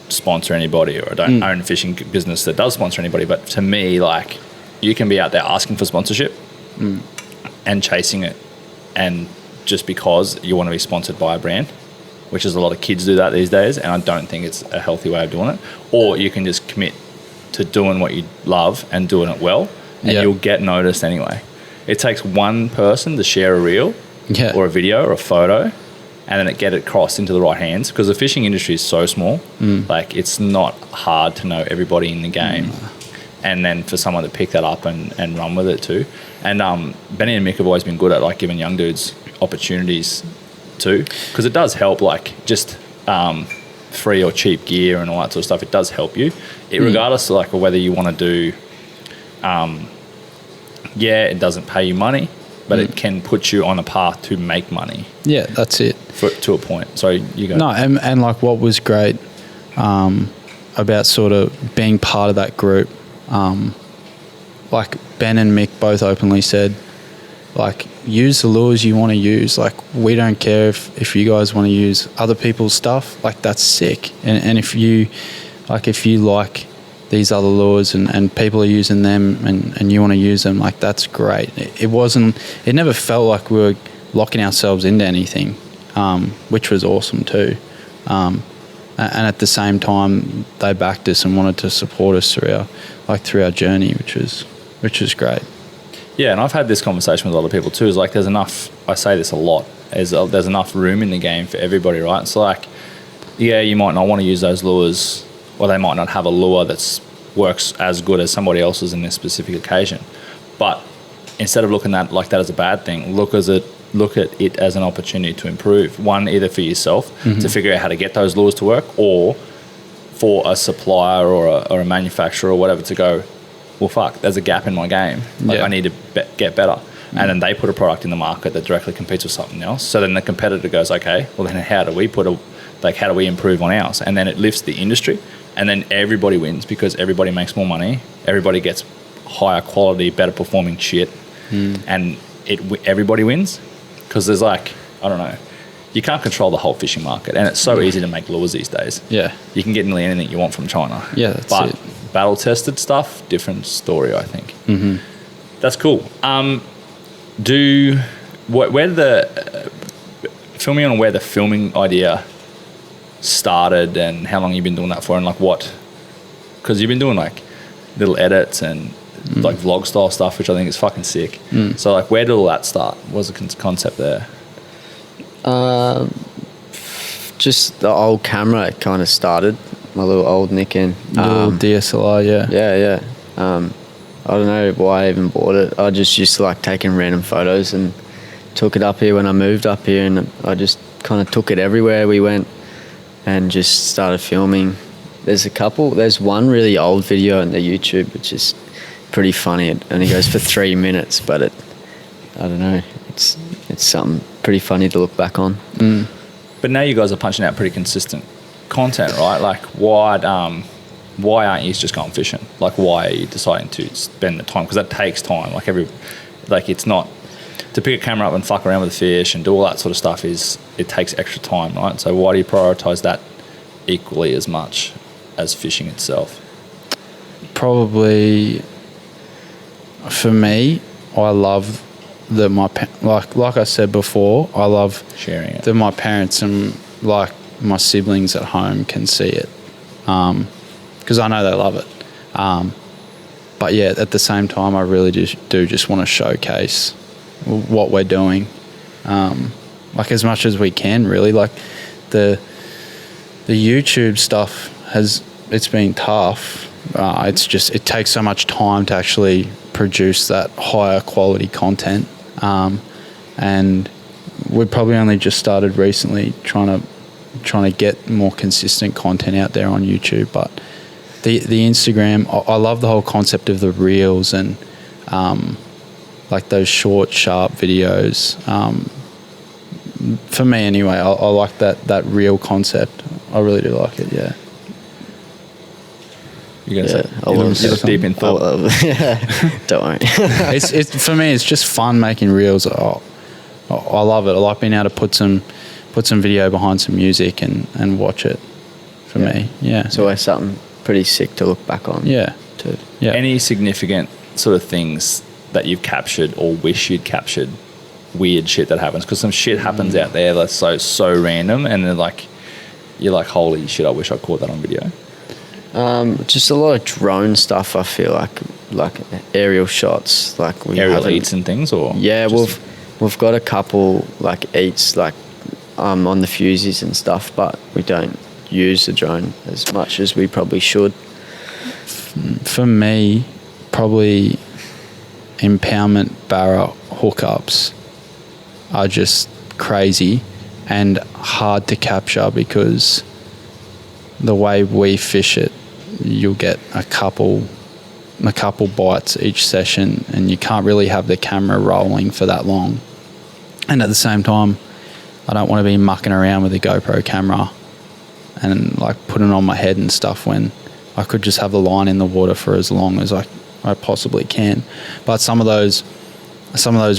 sponsor anybody, or I don't own a fishing business that does sponsor anybody, but to me, like, you can be out there asking for sponsorship and chasing it, and just because you want to be sponsored by a brand, which is a lot of kids do that these days, and I don't think it's a healthy way of doing it. Or you can just commit to doing what you love and doing it well, and you'll get noticed anyway. It takes one person to share a reel or a video or a photo, and then it get it crossed into the right hands, because the fishing industry is so small. Like, it's not hard to know everybody in the game. And then for someone to pick that up and run with it too. And Benny and Mick have always been good at like giving young dudes opportunities too, because it does help, like just free or cheap gear and all that sort of stuff. It does help you, regardless of like whether you want to do it doesn't pay you money, but it can put you on a path to make money. Yeah, that's it. To a point. So you go. No, and like what was great about sort of being part of that group, like Ben and Mick both openly said, like, use the lures you want to use. Like, we don't care if you guys want to use other people's stuff. Like, that's sick. And if you like these other lures and people are using them and you want to use them, like, that's great. It never felt like we were locking ourselves into anything, which was awesome too. And at the same time, they backed us and wanted to support us through our journey, which was great. Yeah, and I've had this conversation with a lot of people too. Is like, there's enough. I say this a lot. There's enough room in the game for everybody, right? It's like, you might not want to use those lures, or they might not have a lure that works as good as somebody else's in this specific occasion. But instead of looking at like that as a bad thing, look at it as an opportunity to improve. One, either for yourself to figure out how to get those lures to work, or for a supplier or a manufacturer or whatever to go, well, fuck, there's a gap in my game. Like, I need to get better. And then they put a product in the market that directly competes with something else. So then the competitor goes, okay, well then how do we improve on ours? And then it lifts the industry, and then everybody wins, because everybody makes more money. Everybody gets higher quality, better performing shit. And everybody wins, because there's like, I don't know, you can't control the whole fishing market, and it's so easy to make lures these days. Yeah. You can get nearly anything you want from China. Yeah, that's it. Battle tested stuff, different story, I think. That's cool. Fill me on where the filming idea started and how long you've been doing that for, and like what, because you've been doing like little edits and like vlog style stuff, which I think is fucking sick. So like, where did all that start? What was the concept there? Just the old camera kind of started. My little old Nikon. Little DSLR, Yeah. I don't know why I even bought it. I just used to like taking random photos and took it up here when I moved up here, and I just kind of took it everywhere we went and just started filming. There's one really old video on the YouTube which is pretty funny. It only goes for 3 minutes, but I don't know, it's something pretty funny to look back on. But now you guys are punching out pretty consistent content, right? Like, why aren't you just going fishing? Like, why are you deciding to spend the time? Because that takes time. It's not to pick a camera up and fuck around with the fish and do all that sort of stuff. It takes extra time, right? So why do you prioritize that equally as much as fishing itself? Probably for me, I love that like I said before, I love sharing it. That my parents and like my siblings at home can see it, because I know they love it. But yeah, at the same time, I really just want to showcase what we're doing, like as much as we can. Really, like the YouTube stuff it's been tough. It takes so much time to actually produce that higher quality content, and we probably only just started recently trying to get more consistent content out there on YouTube. But the Instagram, I love the whole concept of the reels and like those short, sharp videos. For me anyway, I like that reel concept. I really do like it. Yeah. You're gonna say you look deep in thought. Don't worry. It's for me. It's just fun making reels. I love it. I like being able to put some video behind some music and watch it. For me, yeah. It's always something pretty sick to look back on. Yeah. Too. Yeah. Any significant sort of things that you've captured or wish you'd captured? Weird shit that happens, because some shit happens out there that's so random, and then you're like, holy shit, I wish I caught that on video. Just a lot of drone stuff. I feel like aerial shots, like aerial eats and things, or we've got a couple like eats on the fuses and stuff, but we don't use the drone as much as we probably should. For me, probably impoundment barra hookups are just crazy and hard to capture, because the way we fish it, you'll get a couple bites each session, and you can't really have the camera rolling for that long. And at the same time, I don't want to be mucking around with a GoPro camera and like putting it on my head and stuff, when I could just have the line in the water for as long as I possibly can. But some of those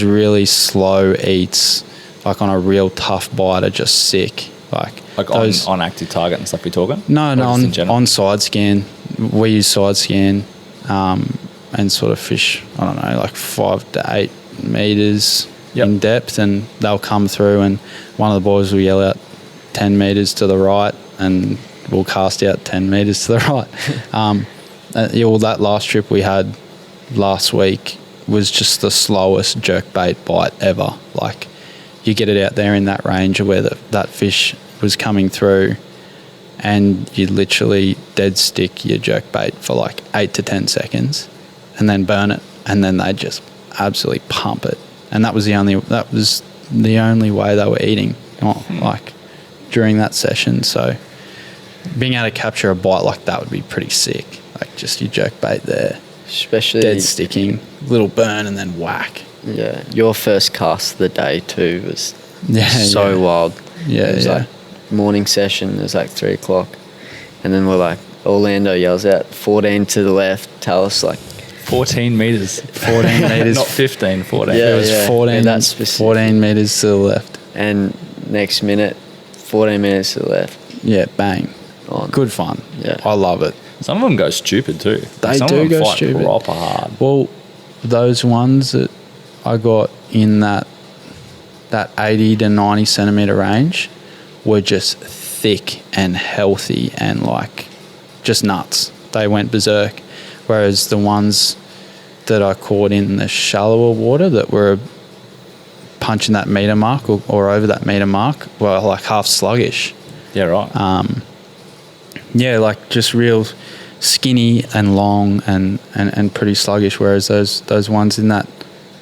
really slow eats, like on a real tough bite, are just sick. Like those, on active target and stuff you're talking? No, on side scan. We use side scan and sort of fish, I don't know, like 5 to 8 meters in depth, and they'll come through, and one of the boys will yell out 10 meters to the right, and we'll cast out 10 meters to the right. Well, that last trip we had last week was just the slowest jerkbait bite ever. Like, you get it out there in that range of where that fish was coming through, and you literally dead stick your jerkbait for like 8 to 10 seconds and then burn it, and then they just absolutely pump it. And that was the only way they were eating, like during that session. So being able to capture a bite like that would be pretty sick. Like just your jerkbait there, especially dead sticking, little burn, and then whack. Yeah, your first cast of the day too was wild. Yeah, it was like morning session. It was like 3 o'clock, and then we're like, Orlando yells out 14 to the left. Tallis like 14 meters. 14 meters, not 15. 14. Yeah, it was 14. That's 14 meters to the left. And next minute, 14 minutes to the left. Yeah, bang. On. Good fun. Yeah, I love it. Some of them go stupid too. They Some do of them go fight stupid. Proper hard. Well, those ones that I got in that 80 to 90 centimetre range were just thick and healthy and like just nuts. They went berserk. Whereas the ones that I caught in the shallower water that were punching that metre mark or over that metre mark were like half sluggish. Yeah, right. Yeah, like just real skinny and long and pretty sluggish, whereas those ones in that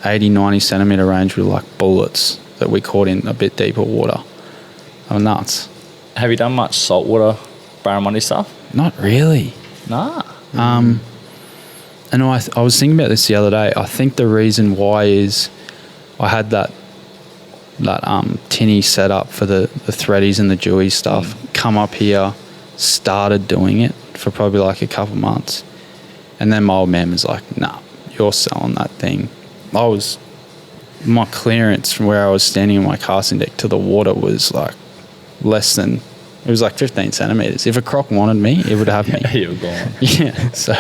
80, 90 centimetre range were like bullets that we caught in a bit deeper water. They were nuts. Have you done much saltwater barramundi stuff? Not really. Nah. And I was thinking about this the other day. I think the reason why is I had that tinny setup for the threadies and the dewy stuff. Come up here, started doing it for probably like a couple months, and then my old man was like, "Nah, you're selling that thing." My clearance from where I was standing on my casting deck to the water was like less than. It was like 15 centimeters. If a croc wanted me, it would have me. You were gone. Yeah. So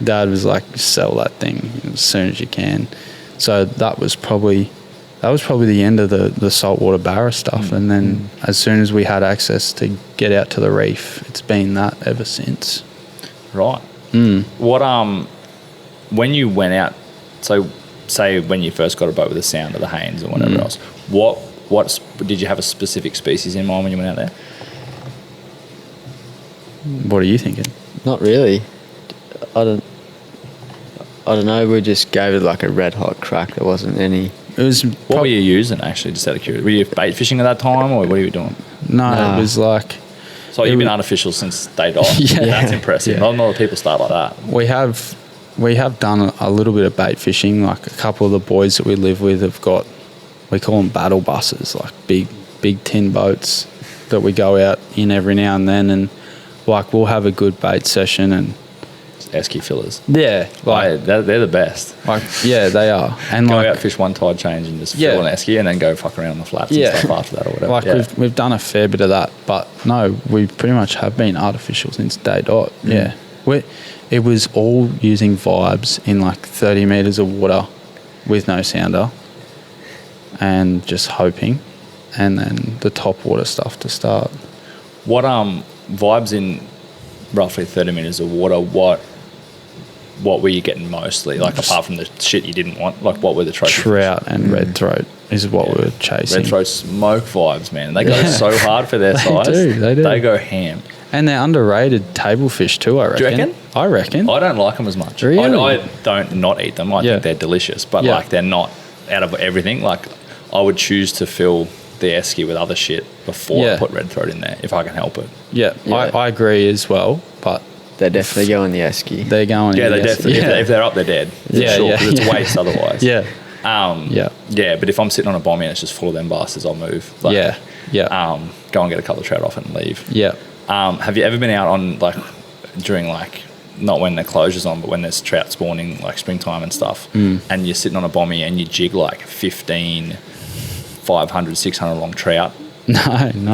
Dad was like, "Sell that thing as soon as you can." So that was probably the end of the saltwater barra stuff. And then as soon as we had access to get out to the reef, it's been that ever since. Right. What when you went out, so say when you first got a boat with the sound of the Haines or whatever else, what did you have a specific species in mind when you went out there? What are you thinking? Not really. I don't know. We just gave it like a red hot crack. There wasn't any. It was. What were you using actually? Just out of curiosity, were you bait fishing at that time, or what were you doing? No, it was like. So you've been artificial since day dot. Yeah. That's impressive. Yeah. Not a lot of people start like that. We have done a little bit of bait fishing. Like a couple of the boys that we live with have got, we call them battle buses, like big tin boats that we go out in every now and then, and like we'll have a good bait session and. Esky fillers. Yeah, Like they're the best. like yeah, they are. And Go like out, fish one tide change and just fill an esky, and then go fuck around on the flats and stuff after that or whatever. like we've done a fair bit of that, but no, we pretty much have been artificial since day dot. Yeah, it was all using vibes in like 30 meters of water with no sounder, and just hoping, and then the top water stuff to start. What vibes in roughly 30 meters of water? What were you getting mostly? Like apart from the shit you didn't want, like what were the trophy Trout and red throat is what we were chasing. Red throat smoke vibes, man. They go so hard for their size. They do. They go ham. And they're underrated table fish too, I reckon. Do you reckon? I reckon. I don't like them as much. Really? I don't not eat them. I think they're delicious, but like they're not out of everything. Like I would choose to fill the esky with other shit before I put red throat in there if I can help it. Yeah. I agree as well, but They're definitely going the esky. they're going. Yeah, they definitely. If they're up, they're dead. Yeah, 'cause it's waste otherwise. Yeah. Yeah, but if I'm sitting on a bomb and it's just full of them bastards, I'll move. Like, go and get a couple of trout off it and leave. Yeah. Have you ever been out on like during like not when the closure's on, but when there's trout spawning like springtime and stuff, and you're sitting on a bommy and you jig like 15, 500, 600 long trout? No.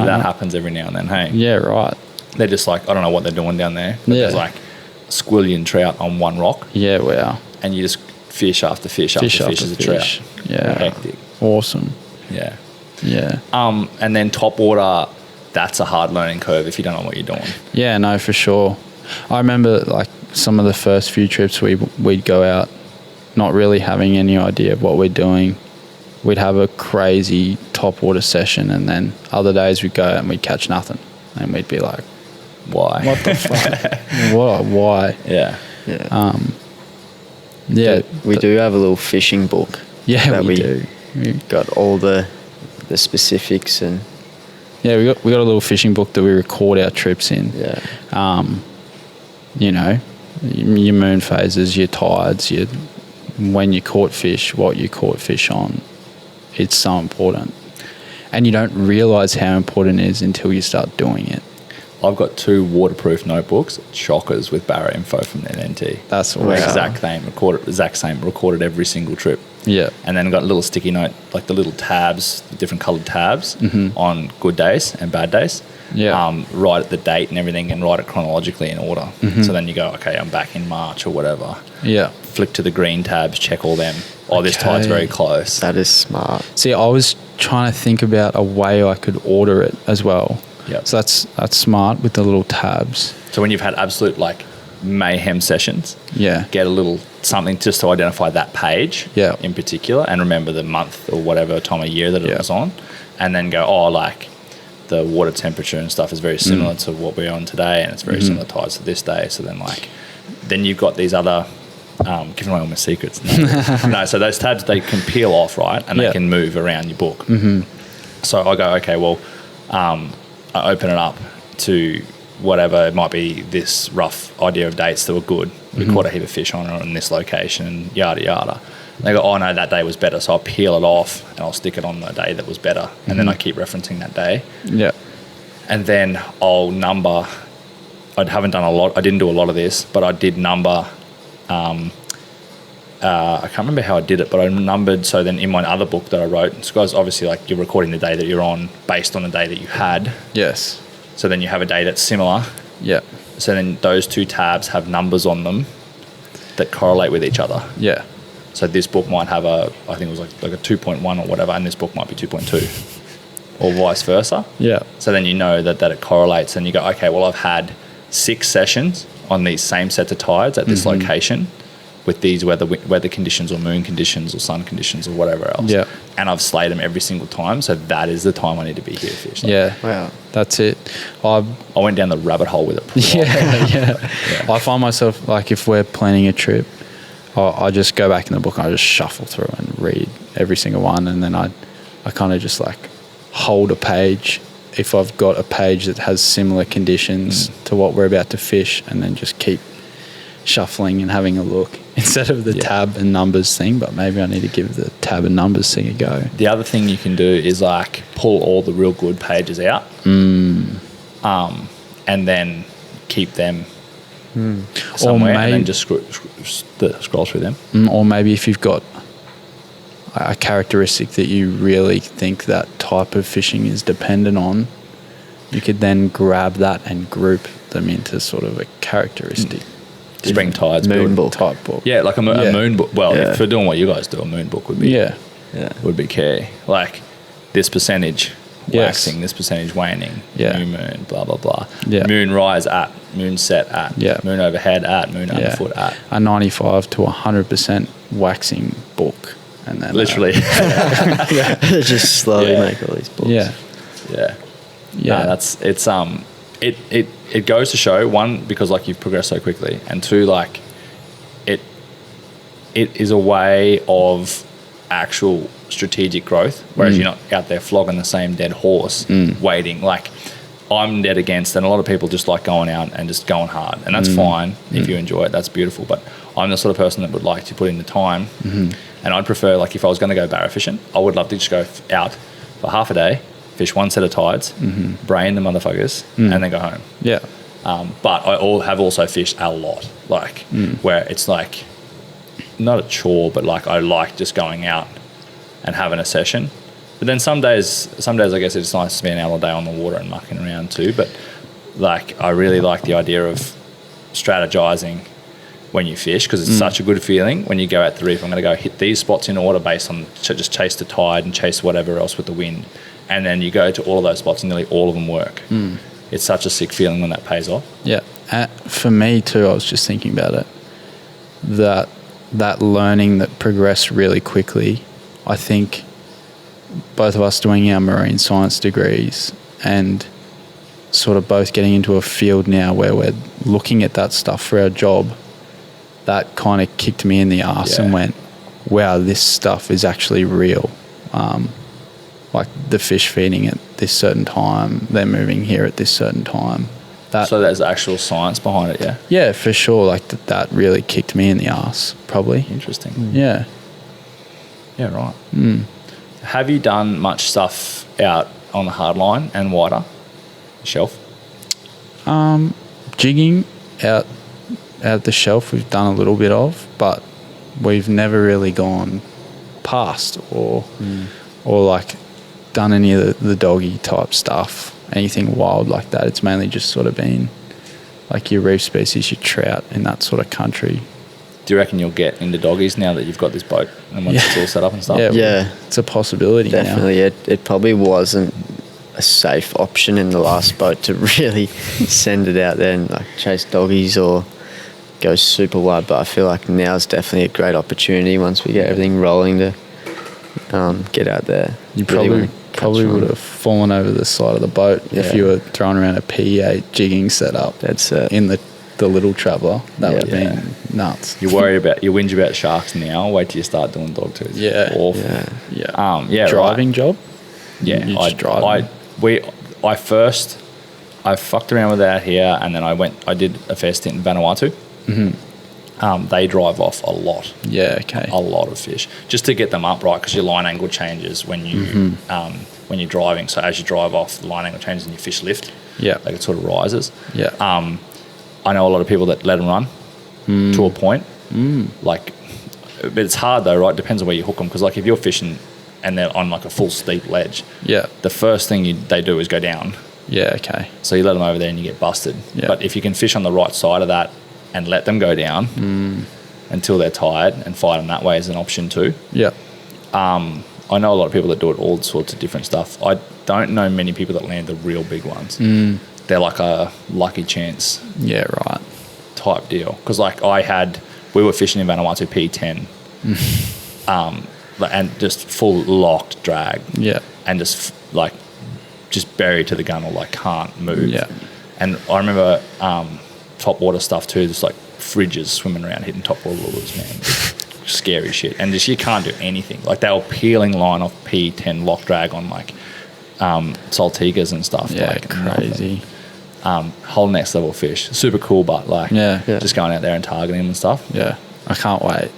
That happens every now and then. Hey. Yeah. Right. They're just like, I don't know what they're doing down there. But there's like a squillion trout on one rock. Yeah. Wow. And you just fish after fish after fish as a trout. Yeah. Hectic. Awesome. Yeah. Yeah. And then top water, that's a hard learning curve if you don't know what you're doing. Yeah, no, for sure. I remember like some of the first few trips we'd go out not really having any idea of what we're doing. We'd have a crazy top water session, and then other days we'd go out and we'd catch nothing. And we'd be like, Why? what the fuck? Why? Yeah. Yeah. Yeah. We do have a little fishing book. Yeah, that we do. Got all the specifics and. Yeah, we got a little fishing book that we record our trips in. Yeah. You know, your moon phases, your tides, when you caught fish, what you caught fish on. It's so important. And you don't realise how important it is until you start doing it. I've got 2 waterproof notebooks, chockers with barra info from NNT. That's the exact same, recorded every single trip. Yeah. And then got a little sticky note, like the little tabs, different coloured tabs on good days and bad days. Yeah. Write the date and everything and write it chronologically in order. So then you go, okay, I'm back in March or whatever. Yeah. Flick to the green tabs, check all them. Oh, this tide's very close. That is smart. See, I was trying to think about a way I could order it as well. Yep. So that's smart with the little tabs. So when you've had absolute like mayhem sessions, get a little something just to identify that page in particular and remember the month or whatever time of year that it was on, and then go, oh, like the water temperature and stuff is very similar to what we're on today, and it's very similar tides to this day. So then you've got these other giving away all my secrets. No, so those tabs, they can peel off, right, and they can move around your book. So I go, okay, well, I open it up to whatever, it might be this rough idea of dates that were good. We caught a heap of fish on it in this location, yada yada. They go, oh no, that day was better, so I'll peel it off and I'll stick it on the day that was better, and then I keep referencing that day. Yeah. And then I'll number. I didn't do a lot of this, but I did number. I can't remember how I did it, but I numbered. So then in my other book that I wrote, it's guys, obviously like you're recording the day that you're on based on the day that you had. Yes. So then you have a day that's similar. Yeah. So then those two tabs have numbers on them that correlate with each other. Yeah. So this book might have I think it was like a 2.1 or whatever, and this book might be 2.2 or vice versa. Yeah. So then you know that it correlates, and you go, okay, well, I've had 6 sessions on these same sets of tides at this location with these weather conditions or moon conditions or sun conditions or whatever else. Yeah. And I've slayed them every single time. So that is the time I need to be here to fish. Like, Yeah. Wow. That's it. I went down the rabbit hole with it. Yeah. I find myself, like, if we're planning a trip, I just go back in the book and I just shuffle through and read every single one, and then I kind of just like hold a page if I've got a page that has similar conditions to what we're about to fish, and then just keep shuffling and having a look instead of the tab and numbers thing. But maybe I need to give the tab and numbers thing a go. The other thing you can do is like pull all the real good pages out, and then keep them somewhere, and then just scroll through them. Or maybe if you've got a characteristic that you really think that type of fishing is dependent on, you could then grab that and group them into sort of a characteristic. Spring tides, moon book type book. Yeah, like a moon book. Well, if we're doing what you guys do, a moon book would be would be key. Like this percentage waxing, this percentage waning, new moon, blah blah blah. Yeah. Moon rise at, moon set at, moon overhead at, moon underfoot at. A 95 to 100% waxing book, and then literally, just slowly make all these books. Yeah. No, that's it goes to show, one, because like you've progressed so quickly, and two, like it is a way of actual strategic growth, whereas you're not out there flogging the same dead horse waiting. Like I'm dead against, and a lot of people just like going out and just going hard, and that's fine if you enjoy it, that's beautiful, but I'm the sort of person that would like to put in the time, and I'd prefer, like if I was going to go barra fishing, I would love to just go out for half a day, fish one set of tides, brain the motherfuckers, and then go home. Yeah. But I have also fished a lot, like where it's like not a chore, but like I like just going out and having a session. But then some days I guess it's nice to spend out all day on the water and mucking around too. But like I really like the idea of strategizing when you fish, because it's such a good feeling when you go out the reef. I'm going to go hit these spots in order based on just chase the tide and chase whatever else with the wind. And then you go to all of those spots and nearly all of them work. It's such a sick feeling when that pays off. Yeah. For me too, I was just thinking about it, that learning that progressed really quickly. I think both of us doing our marine science degrees and sort of both getting into a field now where we're looking at that stuff for our job, that kind of kicked me in the arse and went, wow, this stuff is actually real. Like the fish feeding at this certain time, they're moving here at this certain time. So there's actual science behind it, yeah? Yeah, for sure. Like that really kicked me in the arse, probably. Interesting. Yeah. Yeah, right. Have you done much stuff out on the hard line and wider shelf? Jigging out the shelf we've done a little bit of, but we've never really gone past or like done any of the doggy type stuff, anything wild like that. It's mainly just sort of been like your reef species, your trout in that sort of country. Do you reckon you'll get into doggies now that you've got this boat and once it's all set up and stuff? Yeah, it's a possibility. Definitely. Now. It probably wasn't a safe option in the last boat to really send it out there and like chase doggies or go super wide, but I feel like now's definitely a great opportunity once we get everything rolling to get out there. You probably would have fallen over the side of the boat if you were throwing around a PE8 jigging setup. That's in the little Traveller. That would have been nuts. You whinge about sharks now. Wait till you start doing dog tooth. Yeah. Awful. Yeah. Driving job? Yeah. You just drive. I fucked around with that here, and then I did a fair stint in Vanuatu. they drive off a lot. Yeah, okay. A lot of fish, just to get them upright, because your line angle changes when you're driving. So as you drive off, the line angle changes and your fish lift. Yeah. Like it sort of rises. Yeah. I know a lot of people that let them run to a point. Like, but it's hard though, right? Depends on where you hook them. Because like if you're fishing and they're on like a full steep ledge, Yeah. the first thing they do is go down. Yeah, okay. So you let them over there and you get busted. Yeah. But if you can fish on the right side of that and let them go down until they're tired and fight them that way is an option too. Yeah. I know a lot of people that do it all sorts of different stuff. I don't know many people that land the real big ones. They're like a lucky chance Yeah, right. type deal. Because like we were fishing in Vanuatu P10 and just full locked drag. Yeah. And just buried to the gun or like can't move. Yeah. And I remember top water stuff too, just like fridges swimming around hitting top water lures, man. Scary shit. And just you can't do anything. Like they were peeling line off P10 lock drag on like saltigas and stuff. Yeah, like crazy. Whole next level fish. Super cool, but like just going out there and targeting them and stuff. Yeah, I can't wait.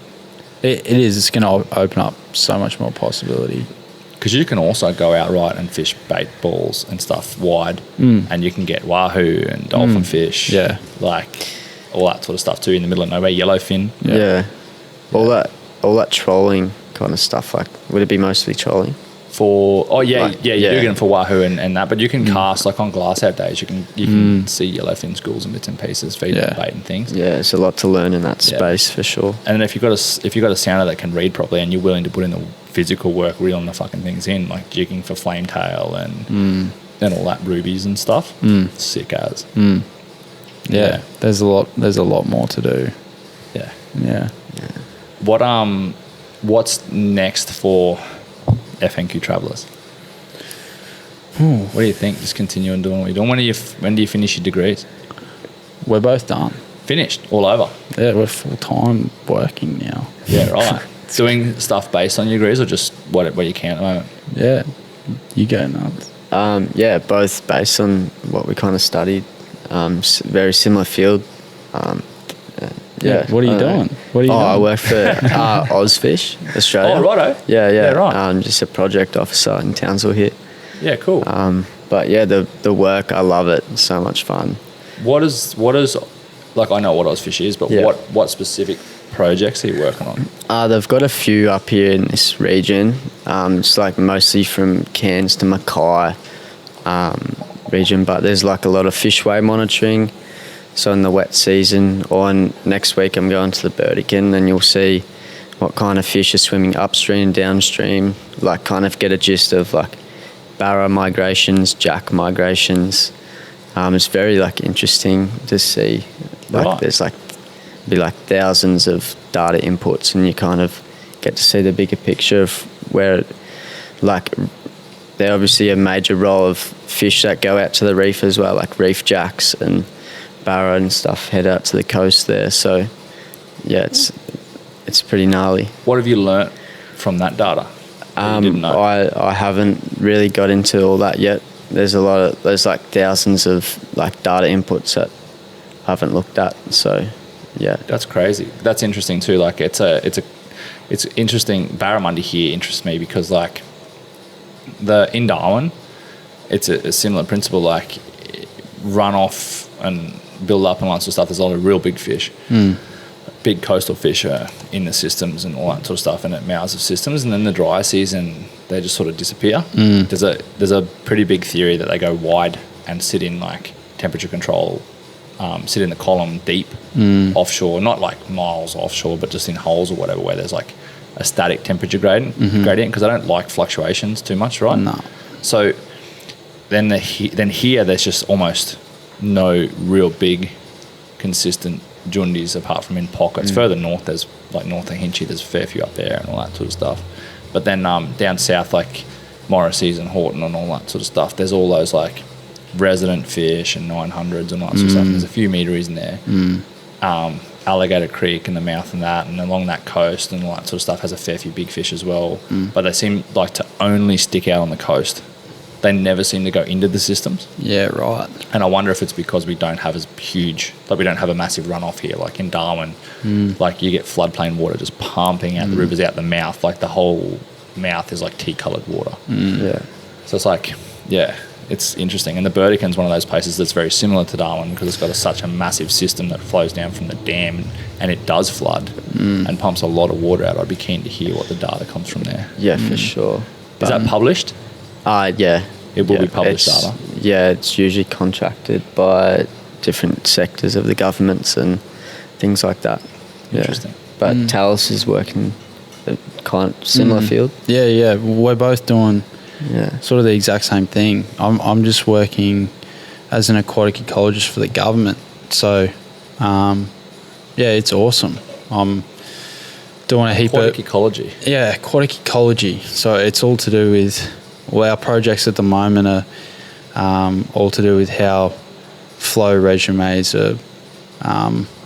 It is. It's going to open up so much more possibility. Because you can also go out right and fish bait balls and stuff wide, and you can get wahoo and dolphin fish. Yeah. Like all that sort of stuff too in the middle of nowhere. Yellowfin. Yeah. All that trolling kind of stuff. Like, would it be mostly trolling? You do Yeah. get them for wahoo and that, but you can cast like on glass out days. You can see yellowfin schools and bits and pieces, feed them bait and things. Yeah, it's a lot to learn in that space for sure. And then if you've got a sounder that can read properly and you're willing to put in the physical work, reeling the fucking things in, like jigging for flame tail and all that rubies and stuff, sick as. Yeah, there's a lot more to do. Yeah. What's next for FNQ Travellers? What do you think? Just continuing doing what you're doing. When do you finish your degrees? We're both done. Finished, all over. Yeah, we're full time working now. Yeah, right. Doing stuff based on your degrees or just what you can at the moment? Yeah, you go nuts. Yeah, both based on what we kind of studied. Very similar field. What are you doing? What are you doing? I work for Ozfish Australia. Oh, righto. Yeah, right. Just a project officer in Townsville here. Yeah, cool. But yeah, the work, I love it. It's so much fun. What is like, I know what Ozfish is, but what specific projects are you working on? They've got a few up here in this region. It's like mostly from Cairns to Mackay region, but there's like a lot of fish weigh monitoring. So in the wet season, next week I'm going to the Burdekin, and you'll see what kind of fish are swimming upstream, downstream, like kind of get a gist of like barra migrations, jack migrations. It's very like interesting to see. Like there's be thousands of data inputs, and you kind of get to see the bigger picture of where, like, they're obviously a major role of fish that go out to the reef as well, like reef jacks and barra and stuff head out to the coast there. So yeah, it's pretty gnarly. What have you learnt from that data that you didn't know? I haven't really got into all that yet. There's like thousands of like data inputs that I haven't looked at. So yeah, that's crazy. That's interesting too. Like it's interesting. Barramundi here interests me because like in Darwin, it's a similar principle. Like run off and build up and lots of stuff. There's a lot of real big fish, big coastal fish are in the systems and all that sort of stuff, and at mouths of systems. And then the dry season, they just sort of disappear. There's a pretty big theory that they go wide and sit in like temperature control, sit in the column deep offshore, not like miles offshore, but just in holes or whatever, where there's like a static temperature gradient because I don't like fluctuations too much, right? No. So then here there's just almost no real big consistent jundis apart from in pockets. Further north, there's like north of Hinchy, there's a fair few up there and all that sort of stuff. But then down south, like Morrissey's and Horton and all that sort of stuff, there's all those like resident fish and 900s and all that sort of stuff. And there's a few meteries in there. Alligator Creek and the mouth and that, and along that coast and all that sort of stuff has a fair few big fish as well. But they seem like to only stick out on the coast they never seem to go into the systems. Yeah, right. And I wonder if it's because we don't have as huge, like we don't have a massive runoff here, like in Darwin. Like you get floodplain water just pumping out the rivers out the mouth, like the whole mouth is like tea-coloured water. Yeah. So it's like, yeah, it's interesting. And the Burdekin's one of those places that's very similar to Darwin because it's got such a massive system that flows down from the dam and it does flood and pumps a lot of water out. I'd be keen to hear what the data comes from there. Yeah, for sure. Is that published? Yeah. It will be published data? Yeah, it's usually contracted by different sectors of the governments and things like that. Interesting. Yeah. But Tallis is working a kind of similar field. Yeah. We're both doing Yeah. sort of the exact same thing. I'm just working as an aquatic ecologist for the government. So, it's awesome. I'm doing a heap Aquatic of... ecology. Yeah, aquatic ecology. So it's all to do with... Well, our projects at the moment are all to do with how flow regimes are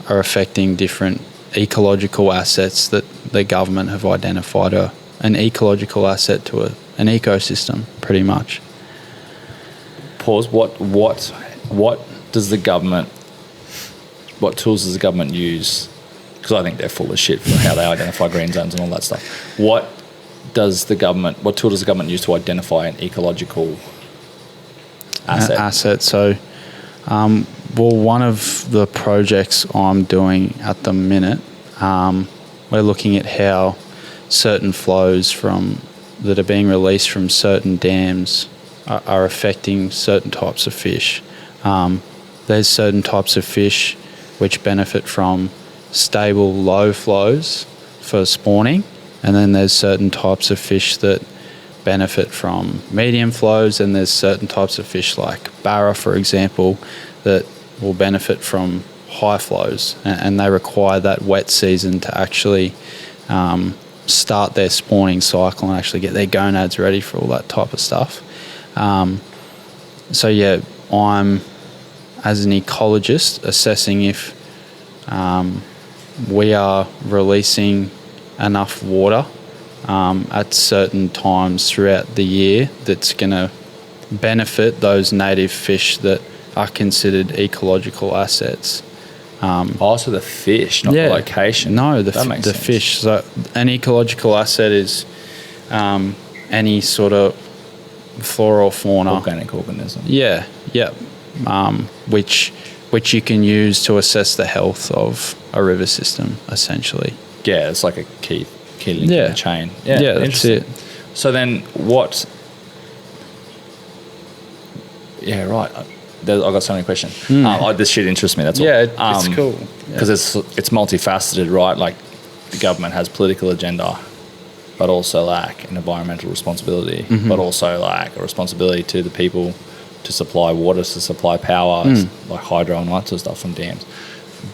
affecting different ecological assets that the government have identified are an ecological asset to an ecosystem, pretty much. Pause. What does the government... What tools does the government use? Because I think they're full of shit for how they identify green zones and all that stuff. What tool does the government use to identify an ecological asset? So, one of the projects I'm doing at the minute, we're looking at how certain flows that are being released from certain dams are affecting certain types of fish. There's certain types of fish which benefit from stable low flows for spawning, and then there's certain types of fish that benefit from medium flows, and there's certain types of fish like barra, for example, that will benefit from high flows, and they require that wet season to actually start their spawning cycle and actually get their gonads ready for all that type of stuff. I'm, as an ecologist, assessing if we are releasing enough water at certain times throughout the year that's going to benefit those native fish that are considered ecological assets. So the fish, not the location. No, the sense. fish. So an ecological asset is any sort of flora or fauna. Organic organism. Yeah. Which you can use to assess the health of a river system, essentially. Yeah, it's like a key link in the chain. Yeah, that's it. So then what... Yeah, right. I've got so many questions. This shit interests me, that's all. Yeah, it's cool. Because it's multifaceted, right? Like the government has political agenda, but also like an environmental responsibility, but also like a responsibility to the people to supply water, to supply power, like hydro and all that sort of stuff from dams.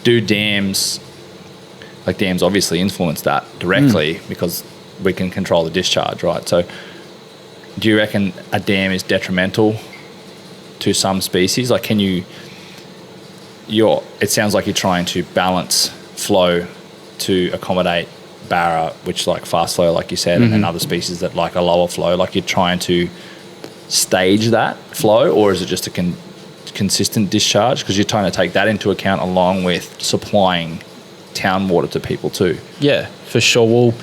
Do dams obviously influence that directly because we can control the discharge, right? So do you reckon a dam is detrimental to some species? Like it sounds like you're trying to balance flow to accommodate barra, which like fast flow, like you said, and other species that like a lower flow. Like you're trying to stage that flow, or is it just a consistent discharge? Because you're trying to take that into account along with supplying town water to people too. Yeah, for sure. Well,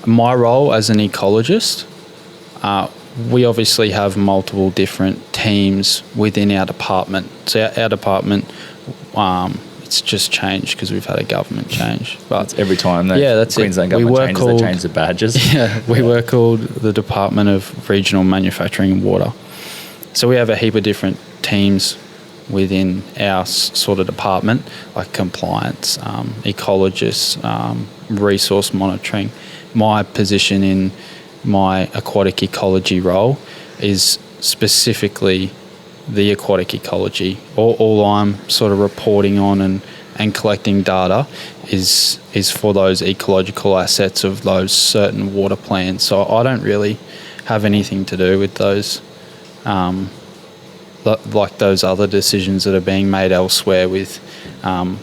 my role as an ecologist, we obviously have multiple different teams within our department. So our department, it's just changed because we've had a government change. But that's every time the Queensland government changes, they change the badges. Yeah, we work called the Department of Regional Manufacturing and Water. So we have a heap of different teams within our sort of department, like compliance, ecologists, resource monitoring. My position in my aquatic ecology role is specifically the aquatic ecology. All I'm sort of reporting on and collecting data is for those ecological assets of those certain water plans. So I don't really have anything to do with those, like those other decisions that are being made elsewhere with, I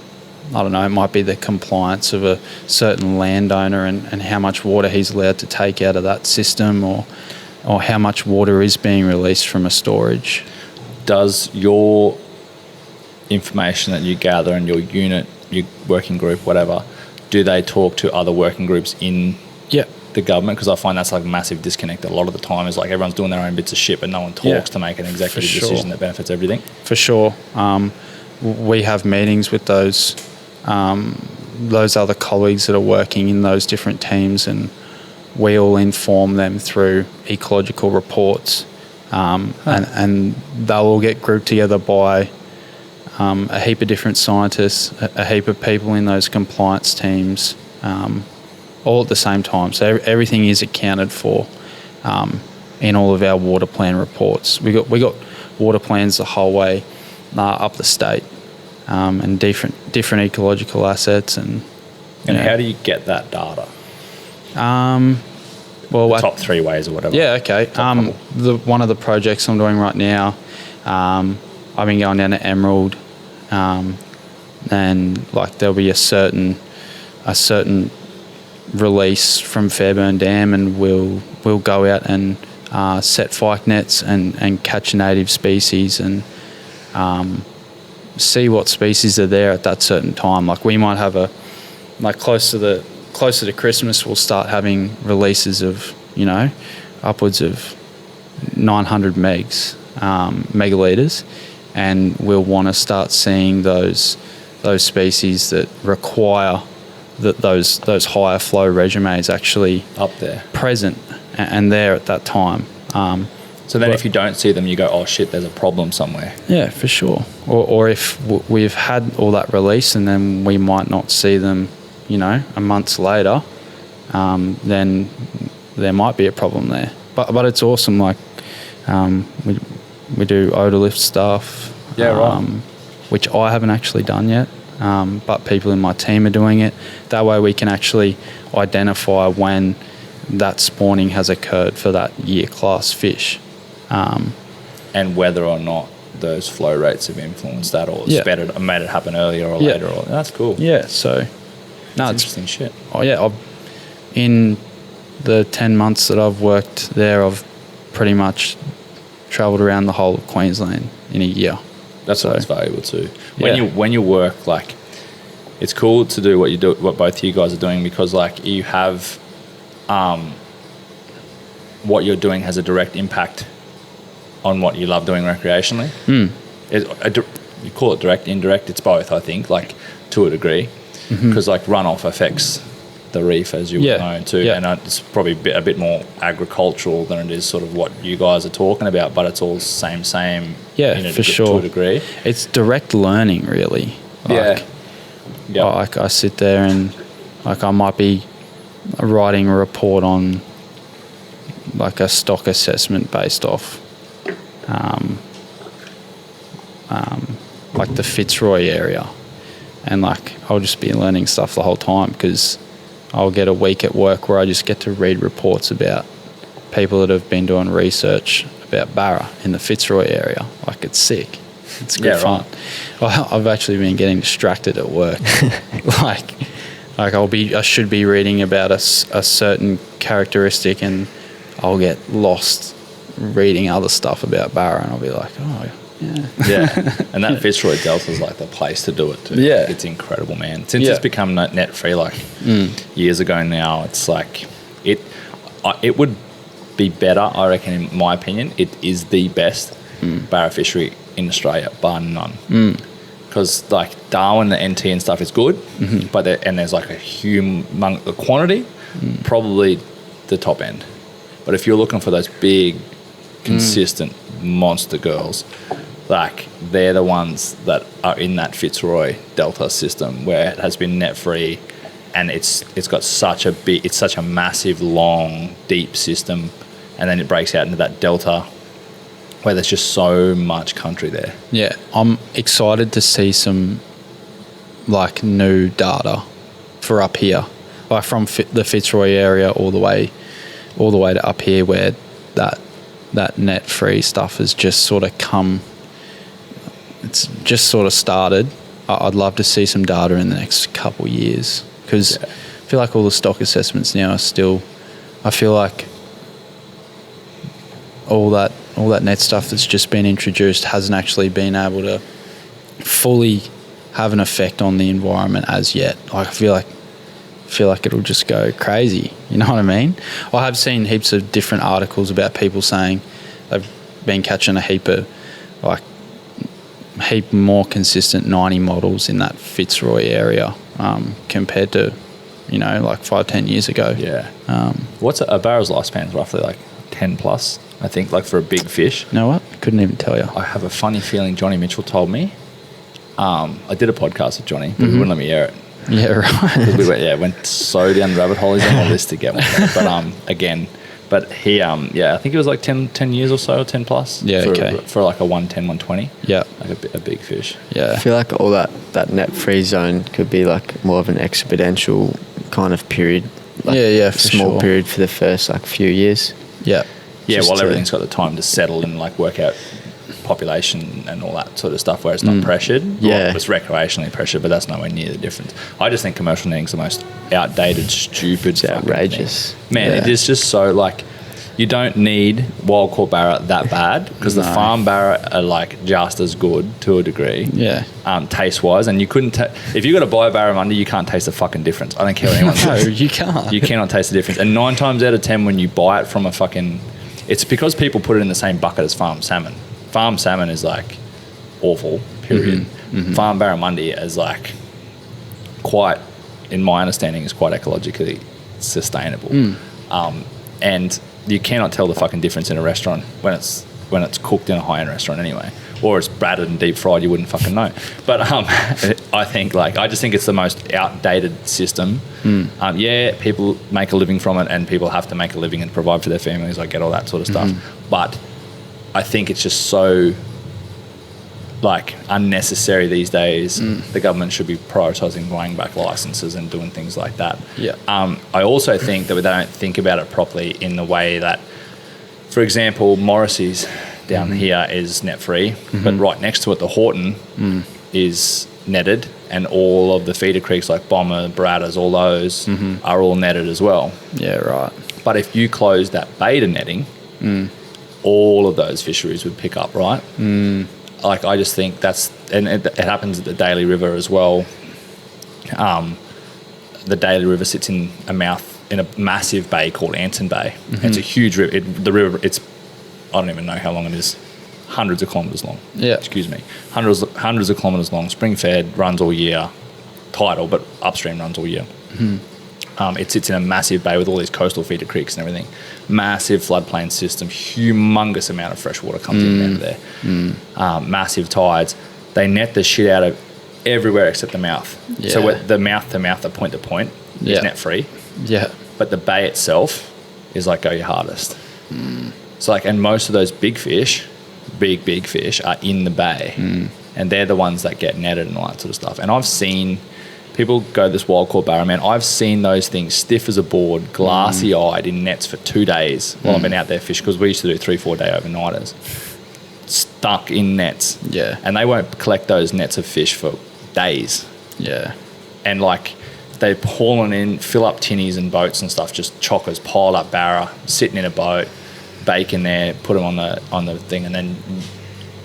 don't know, it might be the compliance of a certain landowner and how much water he's allowed to take out of that system, or or how much water is being released from a storage. Does your information that you gather in your unit, your working group, whatever, do they talk to other working groups in the government? Because I find that's like a massive disconnect. A lot of the time is like everyone's doing their own bits of shit, but no one talks to make an executive decision that benefits everything. For sure. We have meetings with those other colleagues that are working in those different teams, and we all inform them through ecological reports, and they'll all get grouped together by a heap of different scientists, a heap of people in those compliance teams, all at the same time. So everything is accounted for in all of our water plan reports. We got water plans the whole way up the state, and different ecological assets, and how do you get that data? Well, top 3 ways or whatever. Yeah, okay. One of the projects I'm doing right now, I've been going down to Emerald, and like there'll be a certain release from Fairburn Dam, and we'll go out and set fyke nets and catch native species, and see what species are there at that certain time. Like we might have closer to Christmas, we'll start having releases of upwards of 900 megalitres, and we'll want to start seeing those species that require those higher flow regimes actually up there, present and there at that time. So then if you don't see them, you go, oh shit, there's a problem somewhere. Yeah, for sure. Or if we've had all that release and then we might not see them, a month later, then there might be a problem there. But it's awesome. Like we do odor stuff. Yeah, right. Which I haven't actually done yet. But people in my team are doing it. That way we can actually identify when that spawning has occurred for that year class fish. And whether or not those flow rates have influenced that, or it's made it happen earlier or later. Or that's cool. Yeah, so it's interesting shit. Oh yeah, in the 10 months that I've worked there, I've pretty much travelled around the whole of Queensland in a year. That's what's valuable too. When you work, like, it's cool to do what both of you guys are doing, because like you have, what you're doing has a direct impact on what you love doing recreationally. You call it direct, indirect. It's both, I think, like to a degree, because like runoff affects the reef, as you know too, and it's probably a bit more agricultural than it is sort of what you guys are talking about, but it's all same. For sure, to a degree. It's direct learning, really. Like I sit there and like I might be writing a report on like a stock assessment based off like the Fitzroy area, and like I'll just be learning stuff the whole time, because I'll get a week at work where I just get to read reports about people that have been doing research about Barra in the Fitzroy area. Like, it's sick. It's good fun. Well, I've actually been getting distracted at work. like I should be reading about a certain characteristic, and I'll get lost reading other stuff about Barra, and I'll be like, oh, yeah. And that Fitzroy Delta is like the place to do it too. Yeah. It's incredible, man. Since it's become net free like years ago now, it's like it would be better, I reckon, in my opinion. It is the best Barra fishery in Australia, bar none. Because like Darwin, the NT and stuff is good, but there's like a quantity, probably the top end. But if you're looking for those big, consistent monster girls, like they're the ones that are in that Fitzroy Delta system where it has been net free, and it's got such a massive, long, deep system, and then it breaks out into that delta where there's just so much country there. Yeah, I'm excited to see some like new data for up here, like from the Fitzroy area all the way to up here, where that net free stuff has just sort of come. It's just sort of started. I'd love to see some data in the next couple of years, because I feel like all the stock assessments now are still, I feel like all that net stuff that's just been introduced hasn't actually been able to fully have an effect on the environment as yet. Like, I feel like it'll just go crazy. You know what I mean? I have seen heaps of different articles about people saying they've been catching a heap more consistent 90 models in that Fitzroy area compared to, like 5-10 years ago. Yeah. What's a barrel's lifespan? Roughly like 10 plus, I think, like for a big fish. You know what? Couldn't even tell you. I have a funny feeling Johnny Mitchell told me. I did a podcast with Johnny, but he wouldn't let me air it. Yeah, right. We went so down the rabbit hole. He's on the list to get one. But he, I think it was like 10 years or so, 10 plus. Yeah, for like a 110, 120. Yeah. Like a big fish. Yeah. I feel like all that net free zone could be like more of an exponential kind of period. Like for small sure. period for the first like few years. Yeah. Yeah, while everything's got the time to settle and like work out population and all that sort of stuff where it's not pressured. Yeah. Well, it's recreationally pressured, but that's nowhere near the difference. I just think commercial netting's the most outdated, stupid, It's outrageous. thing. Man, it is just so like, you don't need wild caught barra that bad because the farm barra are like just as good to a degree. Yeah. Taste wise, and you couldn't if you got a bio barramundi, you can't taste the fucking difference. I don't care what anyone says. No, you can't. You cannot taste the difference. And 9 times out of 10 when you buy it from a fucking, it's because people put it in the same bucket as farm salmon. Farm salmon is like awful, period. Farm barramundi is like quite, in my understanding, is quite ecologically sustainable. And you cannot tell the fucking difference in a restaurant when it's cooked in a high-end restaurant anyway, or it's battered and deep fried. You wouldn't fucking know. But I just think it's the most outdated system. People make a living from it, and people have to make a living and provide for their families. I get all that sort of stuff, but I think it's just so like unnecessary these days. The government should be prioritising buying back licences and doing things like that. Yeah. I also think that they don't think about it properly in the way that, for example, Morrissey's down here is net free, but right next to it, the Horton is netted, and all of the feeder creeks like Bomber, Bradders, all those are all netted as well. Yeah, right. But if you close that bay to netting, all of those fisheries would pick up, right? Like, I just think and it happens at the Daly River as well. The Daly River sits in a massive bay called Anson Bay. It's a huge river. The river, I don't even know how long it is. Hundreds of kilometres long. Yeah. Excuse me. Hundreds of kilometres long. Spring fed, runs all year. Tidal, but upstream runs all year. It sits in a massive bay with all these coastal feeder creeks and everything. Massive floodplain system. Humongous amount of fresh water comes in and out of there. Massive tides. They net the shit out of everywhere except the mouth. Yeah. So the mouth to mouth, the point to point is net free. Yeah. But the bay itself is like go your hardest. So like, and most of those big fish, big fish are in the bay, and they're the ones that get netted and all that sort of stuff. And I've seen people go this wild caught barra, man. I've seen those things stiff as a board, glassy eyed in nets for 2 days while I've been out there fishing, because we used to do 3-4 day overnighters, stuck in nets. Yeah. And they won't collect those nets of fish for days. Yeah. And like, they hauling in, fill up tinnies and boats and stuff, just chockers, piled up barra, sitting in a boat, bacon there, put them on the thing, and then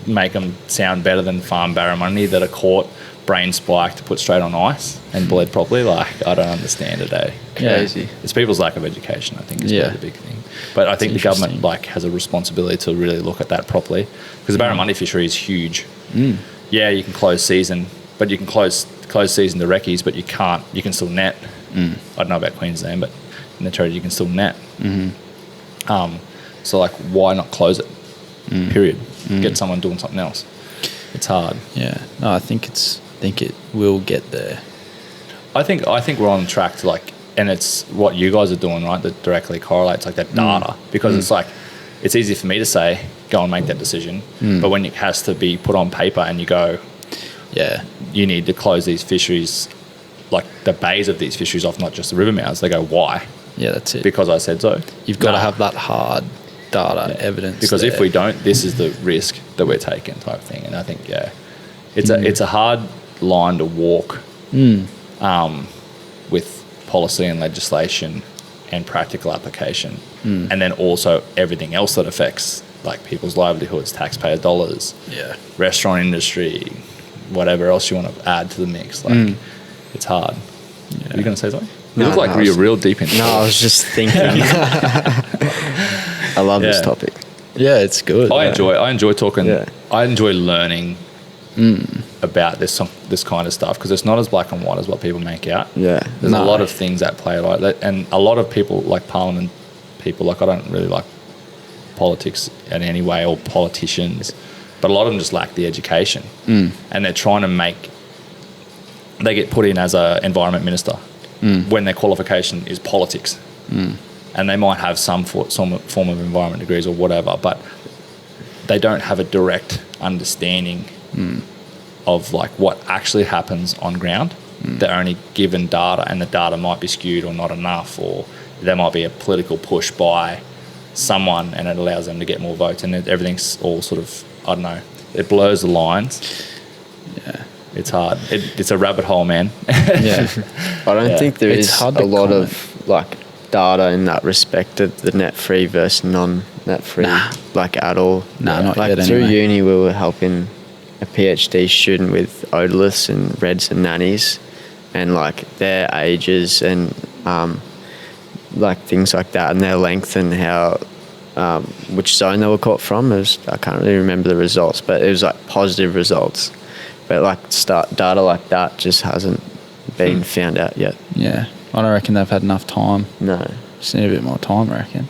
make them sound better than farm barramundi that are caught, brain spiked, put straight on ice and bled properly. Like, I don't understand it, eh? Crazy. Yeah. It's people's lack of education, I think, is Yeah. really the big thing. But I think the government like has a responsibility to really look at that properly, because the barramundi fishery is huge. Yeah, you can close season, but you can close season to recce's, but you can still net. I don't know about Queensland, but in the territory you can still net. So like, why not close it? Period. Get someone doing something else. It's hard. Yeah. No, I think it will get there. I think we're on track to like, and it's what you guys are doing, right, that directly correlates, like that data, because it's like, it's easy for me to say, go and make that decision, but when it has to be put on paper and you go, Yeah. you need to close these fisheries, like the bays of these fisheries off, not just the river mouths, they go, why? Yeah, that's it. Because I said so. You've got to have that hard data evidence. Because there. if we don't, this is the risk that we're taking, type thing. And I think, it's a hard line to walk with policy and legislation and practical application, and then also everything else that affects like people's livelihoods, taxpayer dollars, Yeah. restaurant industry, whatever else you want to add to the mix. Like it's hard. Yeah. Are you going to say something? No, you look like no, you're real deep into No, I it. was just thinking. I love this Yeah. topic. Yeah, it's good. I enjoy talking. Yeah. I enjoy learning about this kind of stuff because it's not as black and white as what people make out. Yeah. There's a No. lot of things at play like that, and a lot of people, like Parliament people, like I don't really like politics in any way or politicians, but a lot of them just lack the education, and they're trying to make. They get put in as a environment minister when their qualification is politics, and they might have some form of environment degrees or whatever, but they don't have a direct understanding of like what actually happens on ground. They're only given data, and the data might be skewed or not enough, or there might be a political push by someone, and it allows them to get more votes, and everything's all sort of, I don't know, it blurs the lines. Yeah. It's hard. It's a rabbit hole, man. Yeah. I don't Yeah. think there It's is hard a to lot comment. of like data in that respect of the net free versus non-net free, Nah. like at all. Nah, not like yet through anyway. uni, we were helping a PhD student with otoliths and reds and nannies, and like their ages and like things like that, and their length and how which zone they were caught from. I can't really remember the results, but it was like positive results. But like data like that just hasn't been found out yet. Yeah. I don't reckon they've had enough time. No. Just need a bit more time, I reckon.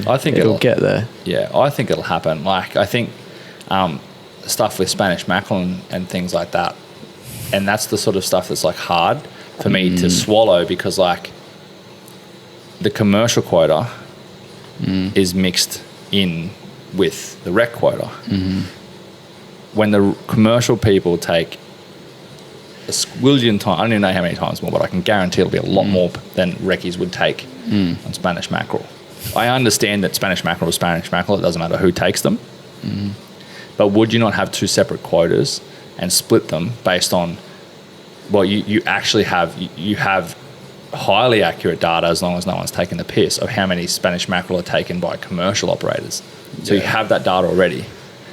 I think It'll get there. Yeah, I think it'll happen. Like I think stuff with Spanish mackerel and things like that, and that's the sort of stuff that's like hard for me to swallow because like the commercial quota is mixed in with the rec quota. When the commercial people take a squillion time, I don't even know how many times more, but I can guarantee it'll be a lot more than reckies would take on Spanish mackerel. I understand that Spanish mackerel is Spanish mackerel. It doesn't matter who takes them. But would you not have two separate quotas and split them based on, well, you actually have, you have highly accurate data as long as no one's taking the piss of how many Spanish mackerel are taken by commercial operators. So you have that data already.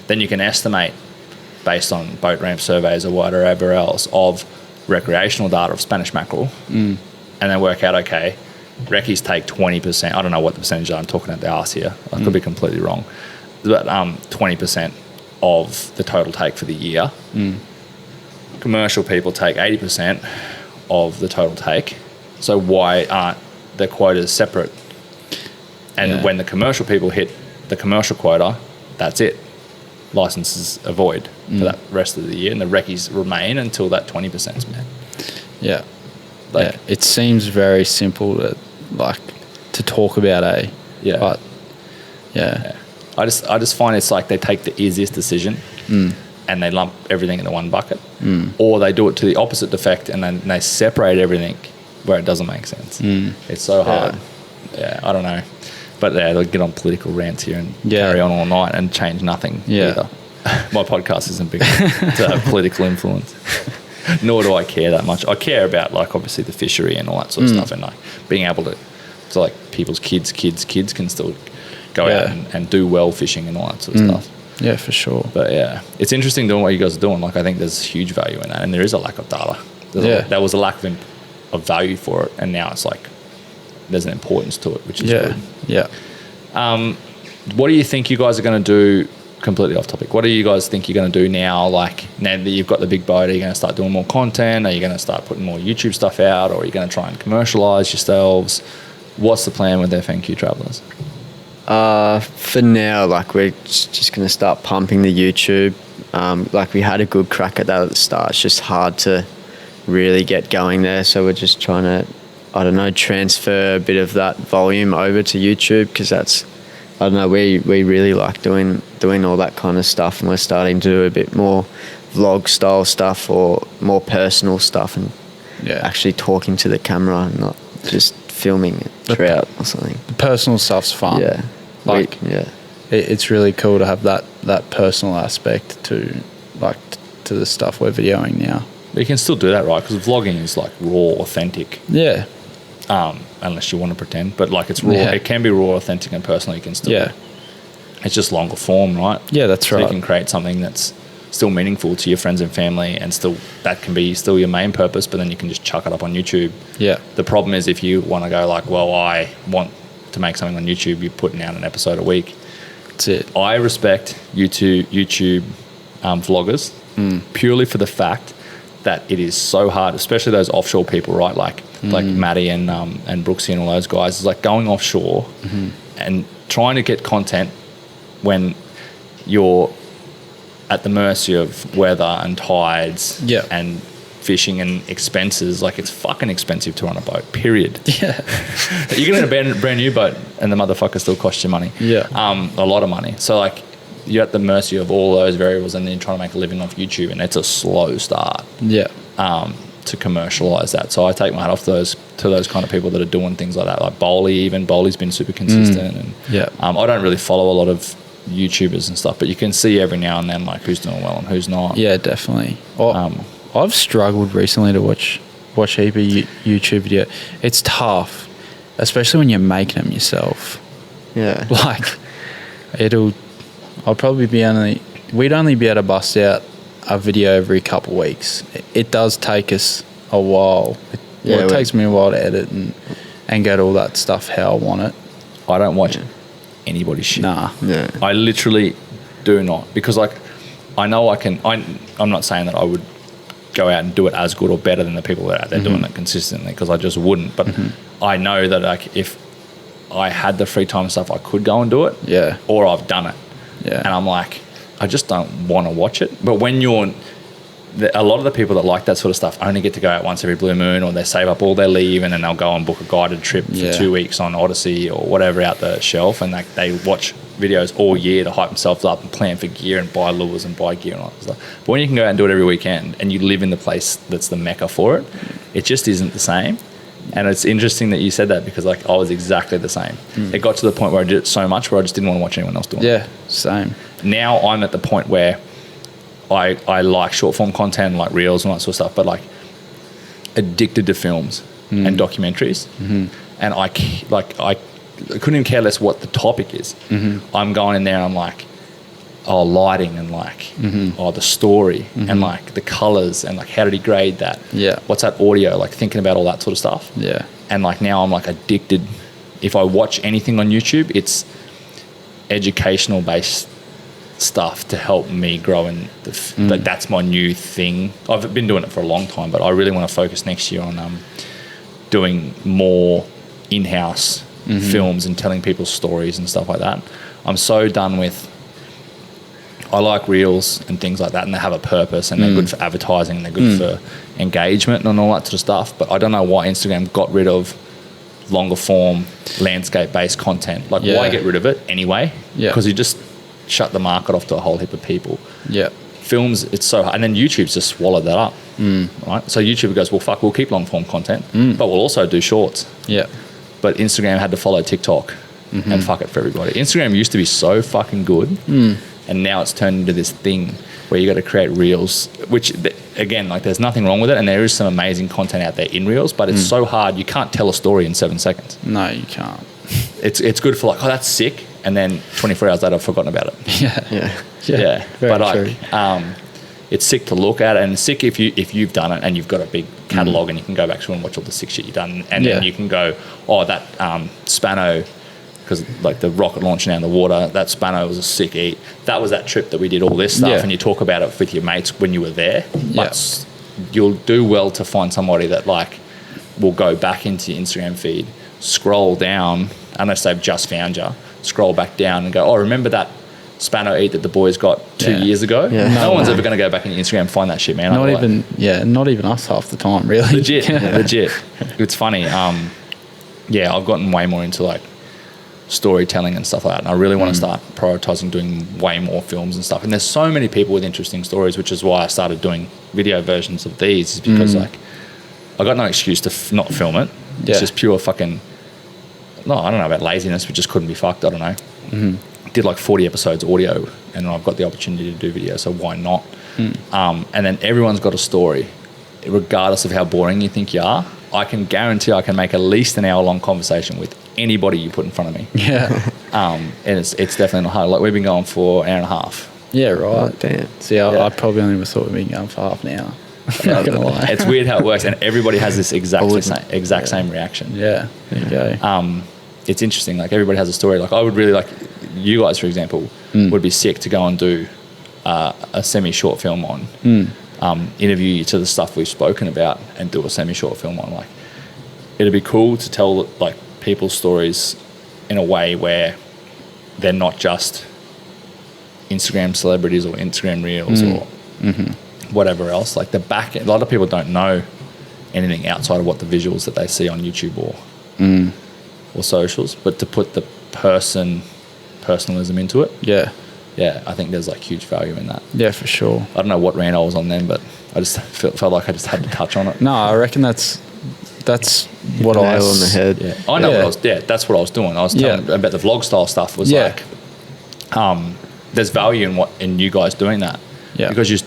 Then you can estimate based on boat ramp surveys or whatever else of recreational data of Spanish mackerel and then work out, okay, reckies take 20%. I don't know what the percentage are. I'm talking at the arse here. I could be completely wrong. But 20% of the total take for the year. Commercial people take 80% of the total take. So why aren't the quotas separate? And when the commercial people hit the commercial quota, that's it. Licenses are void for that rest of the year, and the reckies remain until that 20% is met. Yeah. Like, Yeah. It seems very simple to talk about, Yeah. But yeah. I just find it's like they take the easiest decision and they lump everything into one bucket, or they do it to the opposite effect and then they separate everything where it doesn't make sense. It's so hard. Yeah, I don't know. But yeah, they'll get on political rants here and carry on all night and change nothing either. My podcast isn't big enough to have political influence. Nor do I care that much. I care about like obviously the fishery and all that sort of stuff, and like being able to so like people's kids can still go out and do well fishing and all that sort of stuff. Yeah, for sure. But yeah, it's interesting doing what you guys are doing. Like I think there's huge value in that, and there is a lack of data. There was a lack of value for it, and now it's like there's an importance to it, which is good. Yeah. What do you think you guys are going to do? Completely off topic. What do you guys think you're going to do now? Like now that you've got the big boat, are you going to start doing more content? Are you going to start putting more YouTube stuff out, or are you going to try and commercialize yourselves? What's the plan with FNQ Travellers? For now, like we're just going to start pumping the YouTube. Like we had a good crack at that at the start. It's just hard to really get going there. So we're just trying to, I don't know, transfer a bit of that volume over to YouTube because that's, I don't know, we really like doing all that kind of stuff, and we're starting to do a bit more vlog style stuff or more personal stuff and actually talking to the camera and not just filming a trout or something. The personal stuff's fun. Yeah. Like, it's really cool to have that personal aspect to the stuff we're videoing now. But you can still do that, right? Because vlogging is like raw, authentic. Yeah. Unless you want to pretend, but like it's raw. It can be raw, authentic, and personal. You can still. Yeah. It's just longer form, right? Yeah, that's So right. you can create something that's still meaningful to your friends and family, and still that can be still your main purpose, but then you can just chuck it up on YouTube. Yeah. The problem is if you want to go like, well, I want to make something on YouTube, you're putting out an episode a week. That's it. I respect YouTube vloggers purely for the fact that it is so hard, especially those offshore people, right? Like Maddie and Brooksy and all those guys. It's like going offshore and trying to get content when you're at the mercy of weather and tides and fishing and expenses. Like, it's fucking expensive to run a boat, period. Yeah. You can get a brand new boat and the motherfucker still costs you money. Yeah. A lot of money. So like, you're at the mercy of all those variables, and then you're trying to make a living off YouTube, and it's a slow start. Yeah. To commercialize that. So I take my hat off to those kind of people that are doing things like that. Like Bowley's been super consistent. And I don't really follow a lot of YouTubers and stuff, but you can see every now and then like who's doing well and who's not. Yeah, definitely. I've struggled recently to watch heap of YouTube video. It's tough, especially when you're making them yourself. Yeah. Like, we'd only be able to bust out a video every couple of weeks. It does take us a while. It takes me a while to edit and get all that stuff how I want it. I don't watch anybody's shit. Nah. Yeah. I literally do not, because like I know I'm not saying that I would go out and do it as good or better than the people that are out there doing it consistently, because I just wouldn't. But I know that like if I had the free time and stuff, I could go and do it. Yeah. Or I've done it. Yeah. And I'm like, I just don't want to watch it. But when a lot of the people that like that sort of stuff only get to go out once every blue moon, or they save up all their leave and then they'll go and book a guided trip for 2 weeks on Odyssey or whatever out the shelf, and they watch videos all year to hype themselves up and plan for gear and buy lures and buy gear and all that stuff. But when you can go out and do it every weekend and you live in the place that's the mecca for it, it just isn't the same. And it's interesting that you said that, because like I was exactly the same. It got to the point where I did it so much where I just didn't want to watch anyone else doing it. Yeah, same. Now I'm at the point where I like short form content, like reels and all that sort of stuff, but like addicted to films and documentaries. And I couldn't even care less what the topic is. I'm going in there and I'm like, oh, lighting and like, oh, the story and like the colors and like, how did he grade that? Yeah. What's that audio? Like thinking about all that sort of stuff. Yeah. And like now I'm like addicted. If I watch anything on YouTube, it's educational based stuff to help me grow in but that's my new thing. I've been doing it for a long time, but I really want to focus next year on doing more in-house films and telling people's stories and stuff like that. I'm so done with, I like reels and things like that, and they have a purpose and they're good for advertising and they're good for engagement and all that sort of stuff, but I don't know why Instagram got rid of longer form landscape based content. Like why get rid of it anyway? Because you just shut the market off to a whole heap of people. Films, it's so hard. And then YouTube's just swallowed that up. Right? So YouTube goes, well, fuck, we'll keep long form content, but we'll also do shorts. But Instagram had to follow TikTok and fuck it for everybody. Instagram used to be so fucking good, and now it's turned into this thing where you got to create reels, which again, like there's nothing wrong with it, and there is some amazing content out there in reels, but it's so hard. You can't tell a story in 7 seconds. No, you can't. It's good for like, oh, that's sick, and then 24 hours later I've forgotten about it. Yeah. But like it's sick to look at, and sick if you've done it and you've got a big catalogue and you can go back through and watch all the sick shit you've done, and then you can go, oh, that Spano, because like the rocket launching out in the water, that Spano was a sick eat. That was that trip that we did all this stuff, and you talk about it with your mates when you were there. But you'll do well to find somebody that like will go back into your Instagram feed, scroll down, unless they've just found you, scroll back down and go, oh, remember that Spano eat that the boys got 2 years ago? No one's ever going to go back into Instagram and find that shit, man. Not even us half the time, really. Legit. It's funny. I've gotten way more into like storytelling and stuff like that, and I really want to start prioritizing doing way more films and stuff. And there's so many people with interesting stories, which is why I started doing video versions of these, is because like I got no excuse to not film it. It's just pure fucking, no, I don't know about laziness, we just couldn't be fucked. I don't know. Did like 40 episodes audio, and I've got the opportunity to do video, so why not? And then everyone's got a story, regardless of how boring you think you are. I can guarantee I can make at least an hour long conversation with anybody you put in front of me. And it's definitely not hard. Like we've been going for an hour and a half. Yeah, right. Oh, damn. See, I probably only thought we'd been going for half an hour. I'm not gonna lie. It's weird how it works, and everybody has this exact same reaction. Yeah, there you go. It's interesting. Like everybody has a story. Like I would really like you guys, for example, would be sick to go and do a semi-short film on, interview you to the stuff we've spoken about, and do a semi-short film on. Like it'd be cool to tell like people's stories in a way where they're not just Instagram celebrities or Instagram reels or whatever else. Like the back end, a lot of people don't know anything outside of what the visuals that they see on YouTube or socials, but to put the personalism into it. Yeah, I think there's like huge value in that. Yeah, for sure. I don't know what rant I was on then, but I just felt like I just had to touch on it. No, I reckon that's what Nail I on the head. Yeah, I know what I was. Yeah, that's what I was doing. I was telling about the vlog style stuff. Was like, there's value in you guys doing that. Yeah, because you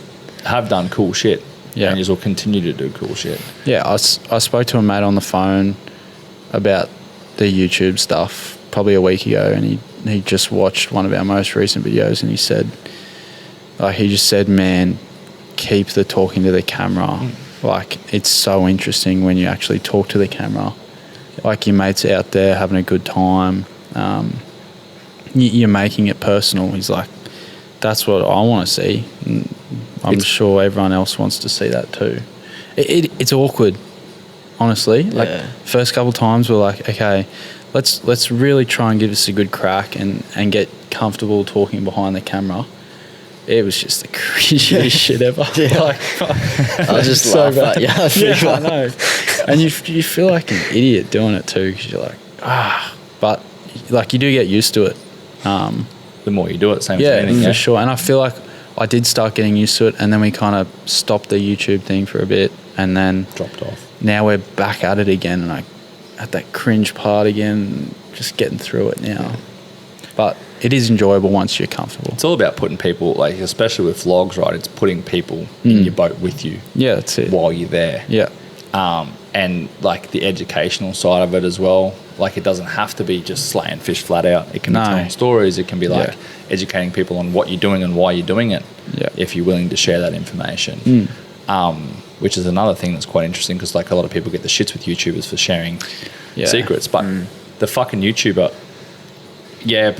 have done cool shit. Yeah, and you will continue to do cool shit. Yeah, I spoke to a mate on the phone about the YouTube stuff probably a week ago, and he just watched one of our most recent videos, and he just said, man, keep the talking to the camera. Like, it's so interesting when you actually talk to the camera. Like, your mates out there having a good time. You're making it personal. He's like, that's what I want to see. And I'm sure everyone else wants to see that too. It's awkward, honestly. Like, first couple times we're like, okay, let's really try and give this a good crack and get comfortable talking behind the camera. It was just the cringiest shit ever. Yeah. Like, I'll just laugh at you. Yeah, I know. And you feel like an idiot doing it too, because you're like, but like you do get used to it. The more you do it, same as anything. For sure. And I feel like I did start getting used to it, and then we kind of stopped the YouTube thing for a bit, and then dropped off. Now we're back at it again, and I at that cringe part again, just getting through it now. But it is enjoyable once you're comfortable. It's all about putting people, like especially with vlogs, right? It's putting people in your boat with you. Yeah, that's it. While you're there. Yeah. And like the educational side of it as well. Like it doesn't have to be just slaying fish flat out. It can be telling stories. It can be like educating people on what you're doing and why you're doing it. Yeah. If you're willing to share that information. Which is another thing that's quite interesting, because like a lot of people get the shits with YouTubers for sharing secrets, but the fucking YouTuber,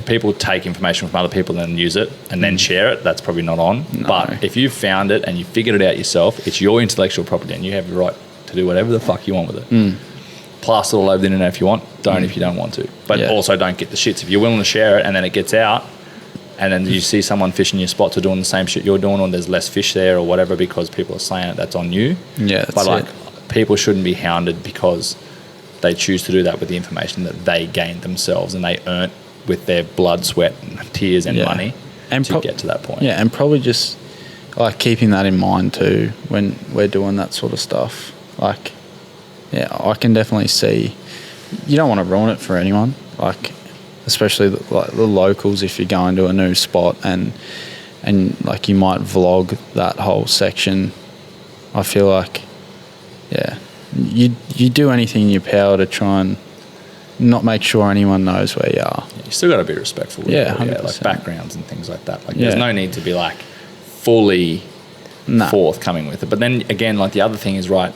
people take information from other people and then use it and then share it. That's probably not on. No. But if you've found it and you figured it out yourself, it's your intellectual property and you have the right to do whatever the fuck you want with it. Plaster it all over the internet if you want. Don't if you don't want to. But also don't get the shits. If you're willing to share it and then it gets out and then you see someone fishing your spots or doing the same shit you're doing, or there's less fish there or whatever because people are saying it, that's on you. Yeah, that's but like people shouldn't be hounded because they choose to do that with the information that they gained themselves and they earned with their blood, sweat, and tears and money and to get to that point. Yeah, and probably just like keeping that in mind too when we're doing that sort of stuff. Like, I can definitely see you don't want to ruin it for anyone. Like, especially the locals, if you're going to a new spot and like you might vlog that whole section. I feel like, you do anything in your power to try and not make sure anyone knows where you are. You still got to be respectful. Like backgrounds and things like that. Like there's no need to be like fully forthcoming with it. But then again, like the other thing is, right,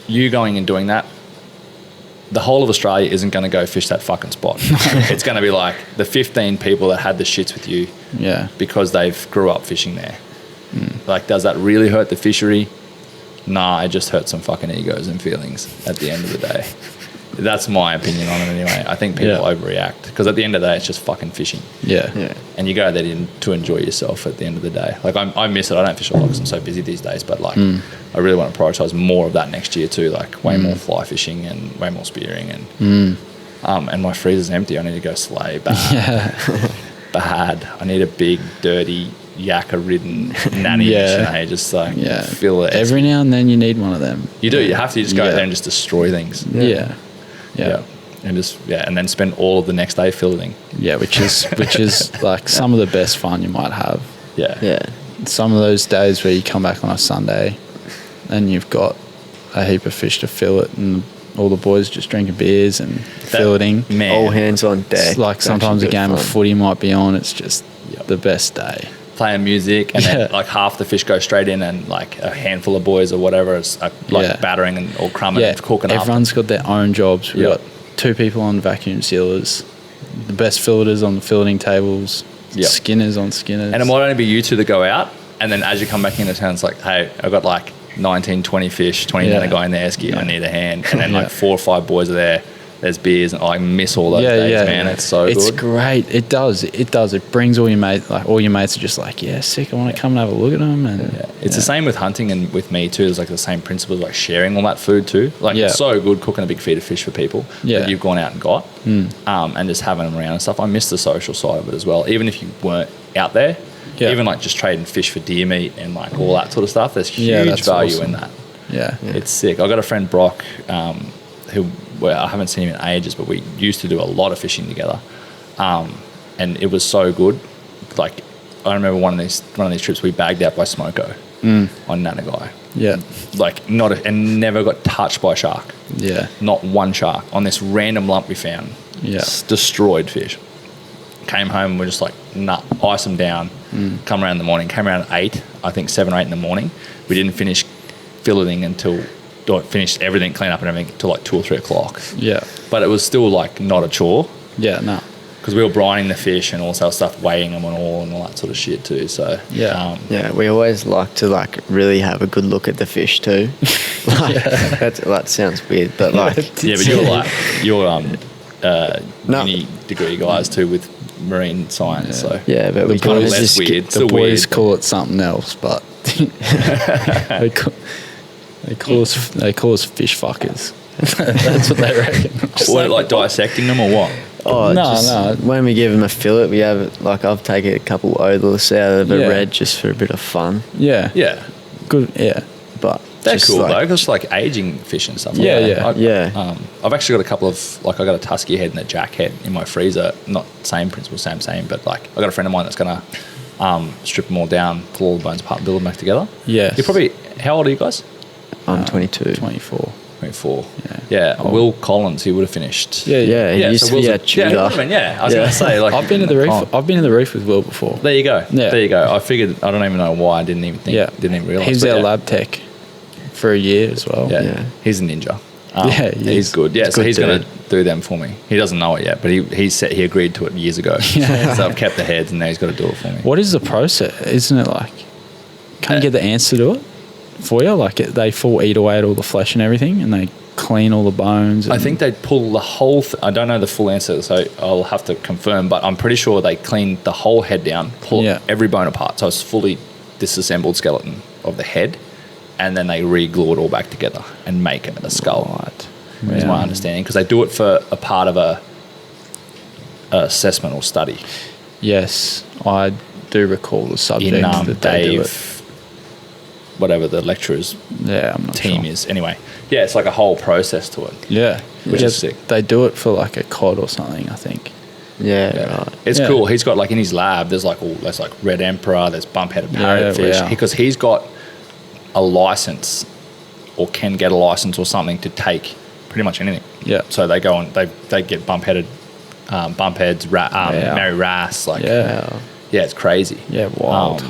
you going and doing that, the whole of Australia isn't going to go fish that fucking spot. It's going to be like the 15 people that had the shits with you because they've grew up fishing there. Like, does that really hurt the fishery? Nah, it just hurts some fucking egos and feelings at the end of the day. That's my opinion on it anyway. I think people overreact because at the end of the day, it's just fucking fishing. Yeah. And you go there to enjoy yourself at the end of the day. Like, I miss it. I don't fish a lot because I'm so busy these days, but like, I really want to prioritise more of that next year too. Like, way more fly fishing and way more spearing and my freezer's empty. I need to go slay bad. Bad. I need a big, dirty, yakka-ridden nanny just like fill it. Every now and then you need one of them. You do. You have to just go there and just destroy things. And just and then spend all of the next day filleting. Which is like some of the best fun you might have. Some of those days where you come back on a Sunday and you've got a heap of fish to fillet and all the boys just drinking beers and filleting. Man, All hands on deck. It's like It's sometimes a actually game good of fun. footy might be on. It's just the best day. playing music, and then like half the fish go straight in, and like a handful of boys or whatever is like battering and or crumbing and cooking up. Everyone's got their own jobs. We've got 2 people on vacuum sealers, the best filleters on the filleting tables, skinners on skinners. And it might only be you two that go out, and then as you come back into town, it's like, hey, I've got like 19, 20 fish, 20 down a guy in the esky, I need a hand. And then like 4 or 5 boys are there, there's beers, and I miss all those days, man. It's so good. It's great. It does. It brings all your mates, like all your mates are just like, yeah, sick, I want to come and have a look at them. And it's the same with hunting and with me too. There's like the same principles, like sharing all that food too. Like it's so good cooking a big feed of fish for people that you've gone out and got, and just having them around and stuff. I miss the social side of it as well. Even if you weren't out there, even like just trading fish for deer meat and like all that sort of stuff, there's huge value in that. It's sick. I got a friend, Brock, who I haven't seen him in ages, but we used to do a lot of fishing together, and it was so good. Like I remember one of these trips we bagged out by Smoko on Nanagai. Like and never got touched by a shark. Not one shark on this random lump we found. Destroyed fish. Came home and we're just like, nah, ice them down. Come around in the morning. Came around at 8, I think 7 or 8 in the morning. We didn't finish filleting finished everything, clean up and everything until like 2 or 3 o'clock. But it was still like not a chore. Because we were brining the fish and also stuff, weighing them and all that sort of shit too. So we always like to like really have a good look at the fish too. That sounds weird, but like but you're uni degree guys too with marine science. So but we kind of boys less just weird. The Still boys weird. call it something else, but they call us fish fuckers. That's what they reckon. What, like dissecting them or what? No. When we give them a fillet, we have like I've taken a couple odorless out of a red just for a bit of fun. Good. But they're just cool like, though, because it's like aging fish and stuff. I've actually got a couple of I got a tusky head and a jack head in my freezer. Not same principle, same, but like I got a friend of mine that's gonna strip them all down, pull all the bones apart, and build them back together. You're probably, how old are you guys? I'm 22. 24. 24. Will Collins, he would have finished. He used to be a tutor. I was going to say, like, I've been to the reef. I've been to the reef with Will before. There you go. There you go. I figured. I don't even know why. I didn't even think. Didn't even realize. He was our lab tech for a year as well. He's a ninja. He's good. So good he's going to do them for me. He doesn't know it yet, but he said he agreed to it years ago. So I've kept the heads, and now he's got to do it for me. What is the process? Isn't it like? Can't you get the ants to do it for you? Like they full eat away at all the flesh and everything, and they clean all the bones. I think they pull the whole. I don't know the full answer, so I'll have to confirm. But I'm pretty sure they clean the whole head down, pull every bone apart, so it's fully disassembled skeleton of the head, and then they re-glue it all back together and make it a skull. Is my understanding, because they do it for a part of a assessment or study. Yes, I do recall the subject in that they do it. Whatever the lecturer's I'm not team sure. is. Anyway, it's like a whole process to it. Which is sick. They do it for like a cod or something, I think. It's cool. He's got like in his lab, there's like red emperor, there's bump-headed parrotfish, because he's got a license or can get a license or something to take pretty much anything. So they go and they get bump-headed, bump heads, Mary Wrasse, like it's crazy. Wild.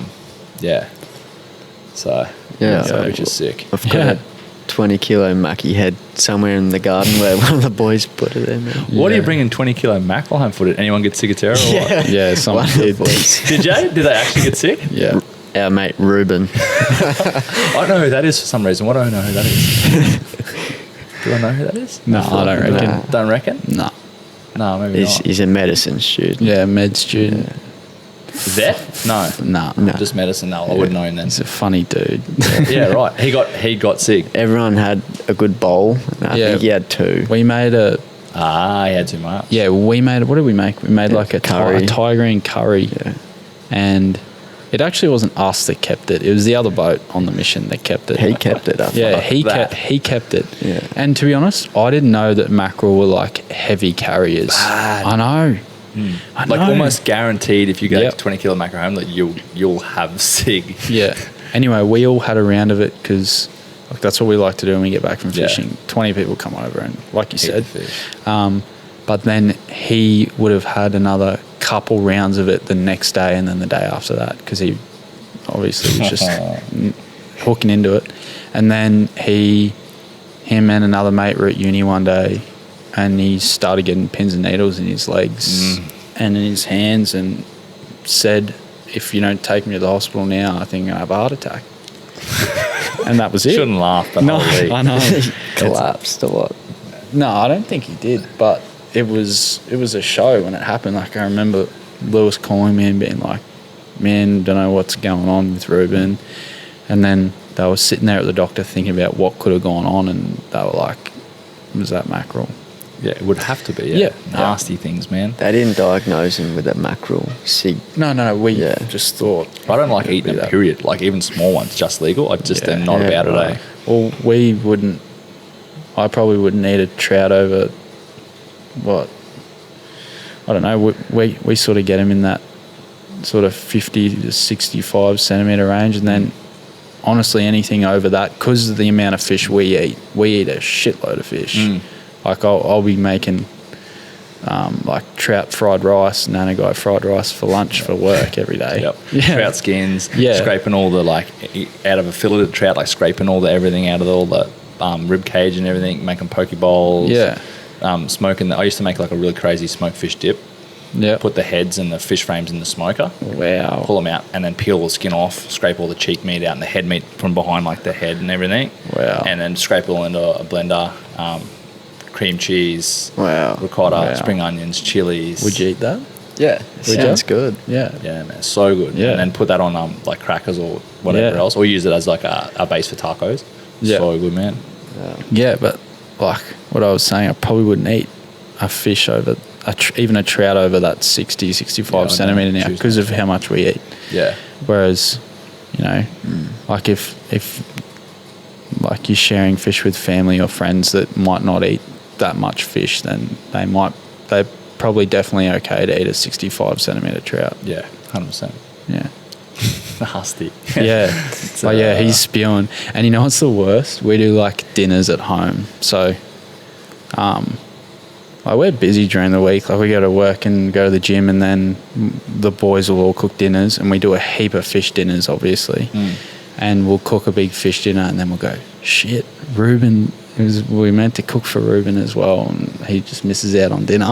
So which is sick. I've got a 20 kilo mackie head somewhere in the garden where one of the boys put it in there. What are you bringing 20 kilo mackerel home for? Did anyone get cicatera or what? Someone did. Did you? Did they actually get sick? Our mate Ruben. I don't know who that is for some reason. Why do I know who that is? Do I know who that is? No, I don't reckon. Nah. Don't reckon? No, maybe not. He's a medicine student. Med student. Vet? No. No. Just medicine. No, I wouldn't know him then. He's a funny dude. Right. He got sick. Everyone had a good bowl. And I think he had 2. We made a... he had too much. Yeah, we made... What did we make? We made like a curry. Thai green curry. And it actually wasn't us that kept it. It was the other boat on the mission that kept it. He kept it up. He kept it. Yeah. And to be honest, I didn't know that mackerel were like heavy carriers. Bad. I know. I know. Like almost guaranteed if you get 20 kilo mackerel home that you'll have sig. Anyway, we all had a round of it because Like, that's what we like to do when we get back from Yeah. fishing. 20 people come over and, like you said, fish. but then he would have had another couple rounds of it the next day and then the day after that, because he obviously was just hooking into it. And then him and another mate were at uni one day, and he started getting pins and needles in his legs and in his hands, and said, if you don't take me to the hospital now, I think I'm going to have a heart attack. And that was it. Shouldn't laugh, but No, I know. Collapsed or what? No, I don't think he did, but it was a show when it happened. Like, I remember Lewis calling me and being like, man, don't know what's going on with Ruben. And then they were sitting there at the doctor thinking about what could have gone on, and they were like, was that mackerel? Yeah, it would have to be. Yeah. Nasty things, man. They didn't diagnose him with a mackerel. No, we just thought. I don't like eating them, period. Like, even small ones, just legal. I just am not about it, eh? Well, I probably wouldn't eat a trout over, what? I don't know. We sort of get them in that sort of 50 to 65 centimetre range, and then honestly anything over that, because of the amount of fish we eat a shitload of fish. Like, I'll be making like trout fried rice, nana guy fried rice for lunch for work every day. Yep. Yeah. Trout skins, Yeah. scraping all the, like, out of a filleted trout, like scraping all the everything out of all the rib cage and everything, making poke bowls. Yeah. Smoking. I used to make like a really crazy smoked fish dip. Yeah. Put the heads and the fish frames in the smoker. Wow. Pull them out and then peel the skin off. Scrape all the cheek meat out and the head meat from behind, like the head and everything. Wow. And then scrape it all into a blender. Cream cheese. Wow. Ricotta. Wow. Spring onions. Chilies. Would you eat that? Yeah, sounds good. Yeah. Yeah, man, so good. Yeah. And then put that on like crackers or whatever Yeah. else, or use it as like a base for tacos. Yeah. So good, man. Yeah, but like what I was saying, I probably wouldn't eat a fish over, even a trout over that 60, 65 Yeah, I know. centimetre now, Choose because of how much we eat. Yeah. Whereas, like if like you're sharing fish with family or friends that might not eat that much fish, then they're probably definitely okay to eat a 65 centimetre trout. Yeah, 100%. Yeah. Nasty. Yeah. But yeah, he's spewing. And you know what's the worst? We do like dinners at home. So, like, we're busy during the week. Like, we go to work and go to the gym, and then the boys will all cook dinners, and we do a heap of fish dinners, obviously. And we'll cook a big fish dinner, and then we'll go, shit, Ruben, we meant to cook for Ruben as well, and he just misses out on dinner.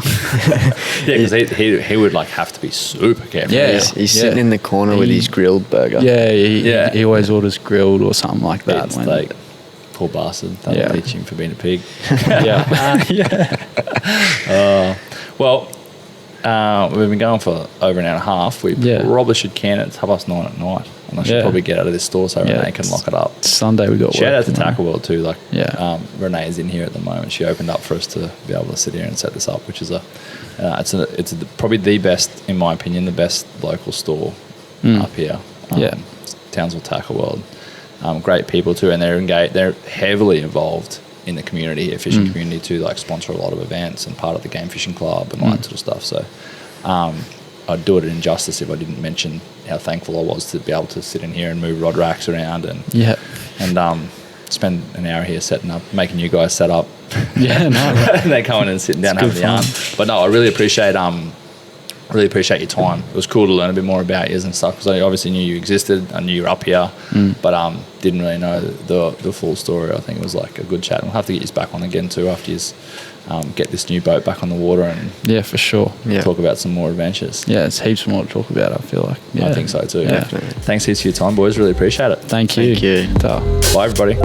Yeah, because he would like have to be super careful. Yeah. He's sitting in the corner with his grilled burger. Yeah, he always orders grilled or something like that. It's like, poor bastard. That'll teach him for being a pig. Well, we've been going for over an hour and a half. We probably should can it. It's 9:30 at night. And I should probably get out of this store so Renee can lock it up. Sunday we got Shout work out to tomorrow. Tackle World too. Like, Yeah. Renee is in here at the moment. She opened up for us to be able to sit here and set this up, which is probably the best, in my opinion, the best local store up here. Townsville Tackle World. Great people too, and they're engaged. They're heavily involved in the community here, fishing community too. Like, sponsor a lot of events and part of the game fishing club and all that sort of stuff. So, I'd do it injustice if I didn't mention how thankful I was to be able to sit in here and move rod racks around and spend an hour here setting up, making you guys set up. Yeah, no. They come in and sitting down having a yarn. But no, I really appreciate your time. It was cool to learn a bit more about you and stuff, because I obviously knew you existed. I knew you were up here, but didn't really know the full story. I think it was like a good chat. And we'll have to get you back on again too after you get this new boat back on the water and for sure. talk about some more adventures. Yeah, it's heaps more to talk about, I feel like. Yeah. I think so too. Yeah. Definitely. Thanks heaps for your time, boys. Really appreciate it. Thank you. Thank you. Ta. Bye, everybody.